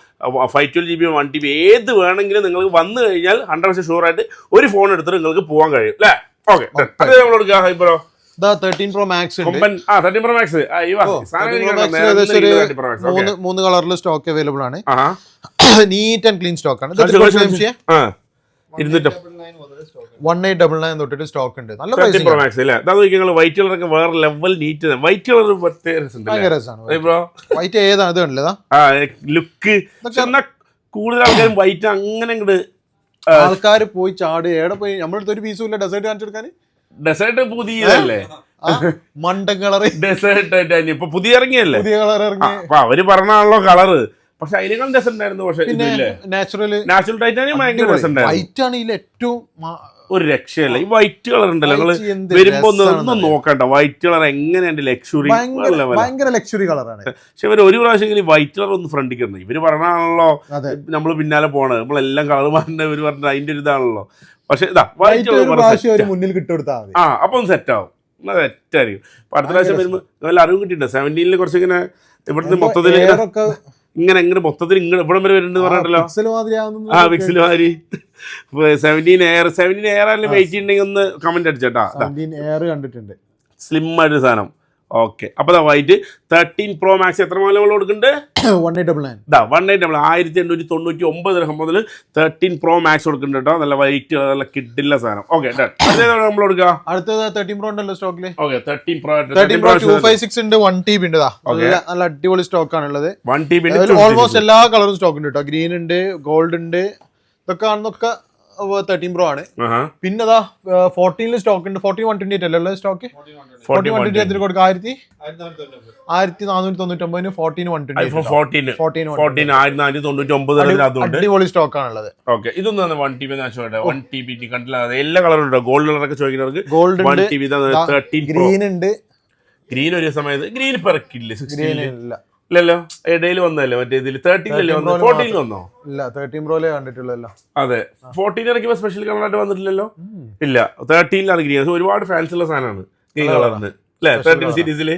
[SPEAKER 2] 512 GB 1TB ഏത് വേണമെങ്കിലും നിങ്ങൾക്ക് വന്നു കഴിഞ്ഞാൽ 100% ഷുവറായിട്ട് ഒരു ഫോൺ എടുത്തിട്ട് നിങ്ങൾക്ക് പോകാൻ കഴിയും അല്ലേ? ഓക്കെ, അത് നമ്മളോട് ബ്രോ
[SPEAKER 1] 13 Pro Max ഉണ്ട്.
[SPEAKER 2] 13 Pro Max
[SPEAKER 1] 3 കളറിൽ സ്റ്റോക്ക് അവൈലബിൾ ആണ്. നീറ്റ് ആൻഡ് ക്ലീൻ സ്റ്റോക്ക് ആണ്. 1899 തൊട്ടിട്ട് സ്റ്റോക്ക് ഉണ്ട്. നല്ല
[SPEAKER 2] വൈറ്റ് കളറൊക്കെ വേറെ level neat. White colour
[SPEAKER 1] white ഏതാണ്
[SPEAKER 2] ലുക്ക്. കൂടുതൽ ആൾക്കാരും വൈറ്റ് അങ്ങനെ
[SPEAKER 1] ആൾക്കാർ പോയി ചാട് എവിടെ പോയി. നമ്മളടുത്ത് ഒരു പീസും ഇല്ല ഡെസേർട്ട് കാണിച്ചെടുക്കാൻ.
[SPEAKER 2] ഡെസേർട്ട് പുതിയതല്ലേ,
[SPEAKER 1] മണ്ടൻ കളർ
[SPEAKER 2] ഡെസേർട്ട് ഇപ്പൊ പുതിയ ഇറങ്ങിയല്ലേ,
[SPEAKER 1] പുതിയ കളർ ഇറങ്ങി.
[SPEAKER 2] അപ്പൊ അവര് പറഞ്ഞാണല്ലോ കളറ്. പക്ഷെ അതിനേക്കാൾ രസം ഉണ്ടായിരുന്നു. പക്ഷെ
[SPEAKER 1] നാച്ചുറൽ
[SPEAKER 2] ടൈറ്റാനിയം ഭയങ്കര രസം ഉണ്ടായിരുന്നു.
[SPEAKER 1] വൈറ്റ് ആണ് ഇതിൽ ഏറ്റവും
[SPEAKER 2] ഒരു രക്ഷയല്ല. ഈ വൈറ്റ് കളർ ഉണ്ടല്ലോ, നിങ്ങള് വരുമ്പോ ഒന്നും നോക്കണ്ട. വൈറ്റ് കളർ എങ്ങനെയുണ്ട്, ലക്ഷറി,
[SPEAKER 1] ഭയങ്കര ലക്ഷറി കളറാണ്.
[SPEAKER 2] പക്ഷെ ഇവർ ഒരു പ്രാവശ്യം വൈറ്റ് കളർ ഒന്ന് ഫ്രണ്ടിൽ കിടണം. ഇവര് പറഞ്ഞാണല്ലോ നമ്മള് പിന്നാലെ പോണത്, നമ്മളെല്ലാം കളർ മാറുന്നത് ഇവര് പറഞ്ഞ അതിന്റെ ഒരു ഇതാണല്ലോ. പക്ഷെ ഇതാ വൈറ്റ് കളർ
[SPEAKER 1] മുന്നിൽ കിട്ടുകൊടുത്താൽ
[SPEAKER 2] അപ്പൊ ഒന്ന് സെറ്റ് ആവും, സെറ്റായിരിക്കും. അപ്പൊ അടുത്ത പ്രാവശ്യം വരുമ്പോ നല്ല അറിവ് കിട്ടിയിട്ടുണ്ട്. 17 കുറച്ച് ഇങ്ങനെ ഇവിടുന്ന് മൊത്തത്തിൽ ഇങ്ങനെ മൊത്തത്തിൽ ഇവിടെ വരെ വരുന്നുണ്ട് പറഞ്ഞിട്ടല്ലോ. പിക്സൽ മാതിരി 17 എയർ ആയാലും വെയിറ്റ് ഉണ്ടെങ്കിൽ ഒന്ന് കമന്റ് അടിച്ചേട്ടാ.
[SPEAKER 1] കണ്ടിട്ടുണ്ട്,
[SPEAKER 2] സ്ലിം ആയിട്ടൊരു സാധനം. ഓക്കെ, അപ്പൊ വൈറ്റ് 13 Pro Max എത്ര മുതൽ കൊടുക്കുന്നുണ്ട്? 1899 dirham മുതൽ 13 Pro Max കൊടുക്കുന്നുണ്ട് കേട്ടോ. നല്ല വൈറ്റ് നല്ല കിഡില്ല സാധനം. ഓക്കെ, നമ്മൾ കൊടുക്കുക.
[SPEAKER 1] അടുത്തത് 13 Pro ഉണ്ടല്ലോ സ്റ്റോക്കില്.
[SPEAKER 2] ഓക്കെ, 13 Pro
[SPEAKER 1] 256 ഉണ്ട്, 1TB ഉണ്ട്. നല്ല അടിപൊളി സ്റ്റോക്ക് ആണുള്ളത്.
[SPEAKER 2] 1TB
[SPEAKER 1] ഓൾമോസ്റ്റ് എല്ലാ കളറും സ്റ്റോക്ക് ഉണ്ട് കേട്ടോ. ഗ്രീൻ ഉണ്ട്, ഗോൾഡ് ഉണ്ട്, ഇതൊക്കെ കാണുന്നൊക്കെ 13 Pro ആണ്. പിന്നെ 14 സ്റ്റോക്ക് ഉണ്ട്. 14 128 അല്ലേ സ്റ്റോക്ക്? 14 128 കൊടുക്കുക 1499. 14 128 അടിപൊളി സ്റ്റോക്ക് ആണുള്ളത്.
[SPEAKER 2] ഓക്കെ, ഇതൊന്നും 1TB 1TB കണ്ടില്ല. എല്ലാ കളറും ഉണ്ടോ? ഗോൾഡ് കളറൊക്കെ ചോദിക്കുന്നവർക്ക്
[SPEAKER 1] ഗോൾഡ്
[SPEAKER 2] 1TB 13
[SPEAKER 1] ഗ്രീൻ ഉണ്ട്.
[SPEAKER 2] ഗ്രീൻ ഒരു സമയത്ത് ഗ്രീൻ പിറക്കില്ല,
[SPEAKER 1] ഗ്രീൻ ഇല്ല.
[SPEAKER 2] ഇല്ലല്ലോ, ഇടയിൽ വന്നല്ലേ മറ്റേ ഇതിൽ 13 വന്നോ 14 വന്നോ?
[SPEAKER 1] ഇല്ല 13 പ്രോയിലേ കണ്ടിട്ടുള്ളല്ലോ.
[SPEAKER 2] അതെ 14 ഇറക്കിയപ്പോൾ സ്പെഷ്യൽ കളറായിട്ട് വന്നിട്ടില്ലല്ലോ. ഇല്ല 13 ഗ്രീൻ. ഒരുപാട് ഫാൻസ് ഉള്ള സാധനമാണ് ഗ്രീൻ കളറിന് അല്ലേ 13 സീരീസിൽ.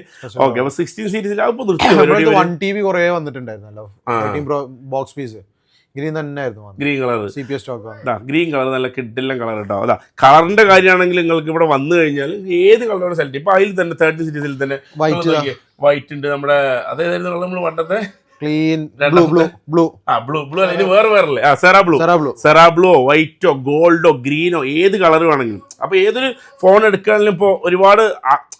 [SPEAKER 2] ഓക്കെ, അപ്പൊ 16 സീരീസിൽ അതിപ്പോ നിർത്തി.
[SPEAKER 1] 1 TB കുറേ വന്നിട്ടുണ്ടായിരുന്നല്ലോ 13 പ്രോ ബോക്സ് പീസ് ഗ്രീൻ തന്നെ ആയിരുന്നു.
[SPEAKER 2] Green colour
[SPEAKER 1] CPS stock.
[SPEAKER 2] Green colour നല്ല കിഡിലും കളർ കേട്ടോ. അതാ കളറിന്റെ കാര്യമാണെങ്കിൽ നിങ്ങൾക്ക് ഇവിടെ വന്നു കഴിഞ്ഞാൽ ഏത് കളറാണ് സെലക്ട്. ഇപ്പൊ അതിൽ തന്നെ 13 സീരീസിൽ തന്നെ വൈറ്റ് ഉണ്ട്. നമ്മുടെ അതേതായിരുന്നു നമ്മൾ പണ്ടത്തെ
[SPEAKER 1] ക്ലീൻ ബ്ലൂ
[SPEAKER 2] ബ്ലൂ അല്ല, വേറെ അല്ലേ സെറാ ബ്ലൂവോ വൈറ്റോ ഗോൾഡോ ഗ്രീനോ ഏത് കളർ വേണമെങ്കിലും. അപ്പൊ ഏതൊരു ഫോൺ എടുക്കുകയാണെങ്കിലും ഇപ്പോൾ ഒരുപാട്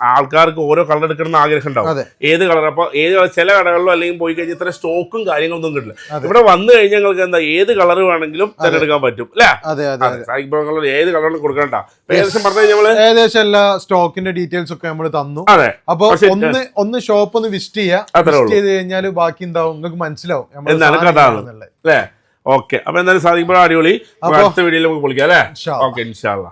[SPEAKER 2] ആൾക്കാർക്ക് ഓരോ കളർ എടുക്കണം എന്ന് ആഗ്രഹം ഉണ്ടാവും. ഏത് കളർ അപ്പൊ ഏത് കളർ ചില കടകളിലോ അല്ലെങ്കിൽ പോയി കഴിഞ്ഞാൽ ഇത്ര സ്റ്റോക്കും കാര്യങ്ങളൊന്നും കിട്ടില്ല. ഇവിടെ വന്നു കഴിഞ്ഞാൽ നിങ്ങൾക്ക് എന്താ ഏത് കളർ വേണമെങ്കിലും തിരഞ്ഞെടുക്കാൻ പറ്റും അല്ലേ. ഏത് കളറിനും കൊടുക്കണ്ട. ഏകദേശം പറഞ്ഞു കഴിഞ്ഞാൽ
[SPEAKER 1] ഏകദേശം എല്ലാ സ്റ്റോക്കിന്റെ ഡീറ്റെയിൽസ് ഒക്കെ നമ്മൾ തന്നു.
[SPEAKER 2] അതെ,
[SPEAKER 1] അപ്പൊ ഒന്ന് ഷോപ്പ് ഒന്ന് വിസിറ്റ് ചെയ്ത് കഴിഞ്ഞാൽ ബാക്കി എന്താവും നിങ്ങൾക്ക് മനസ്സിലാവും
[SPEAKER 2] അല്ലേ. ഓക്കെ, അപ്പൊ എന്തായാലും സാദിഖ് ബ്രോ അടിപൊളി. അടുത്ത വീഡിയോയിൽ നമുക്ക് വിളിക്കാം അല്ലേ. ഓക്കെ, ഇൻഷാ അല്ലാ.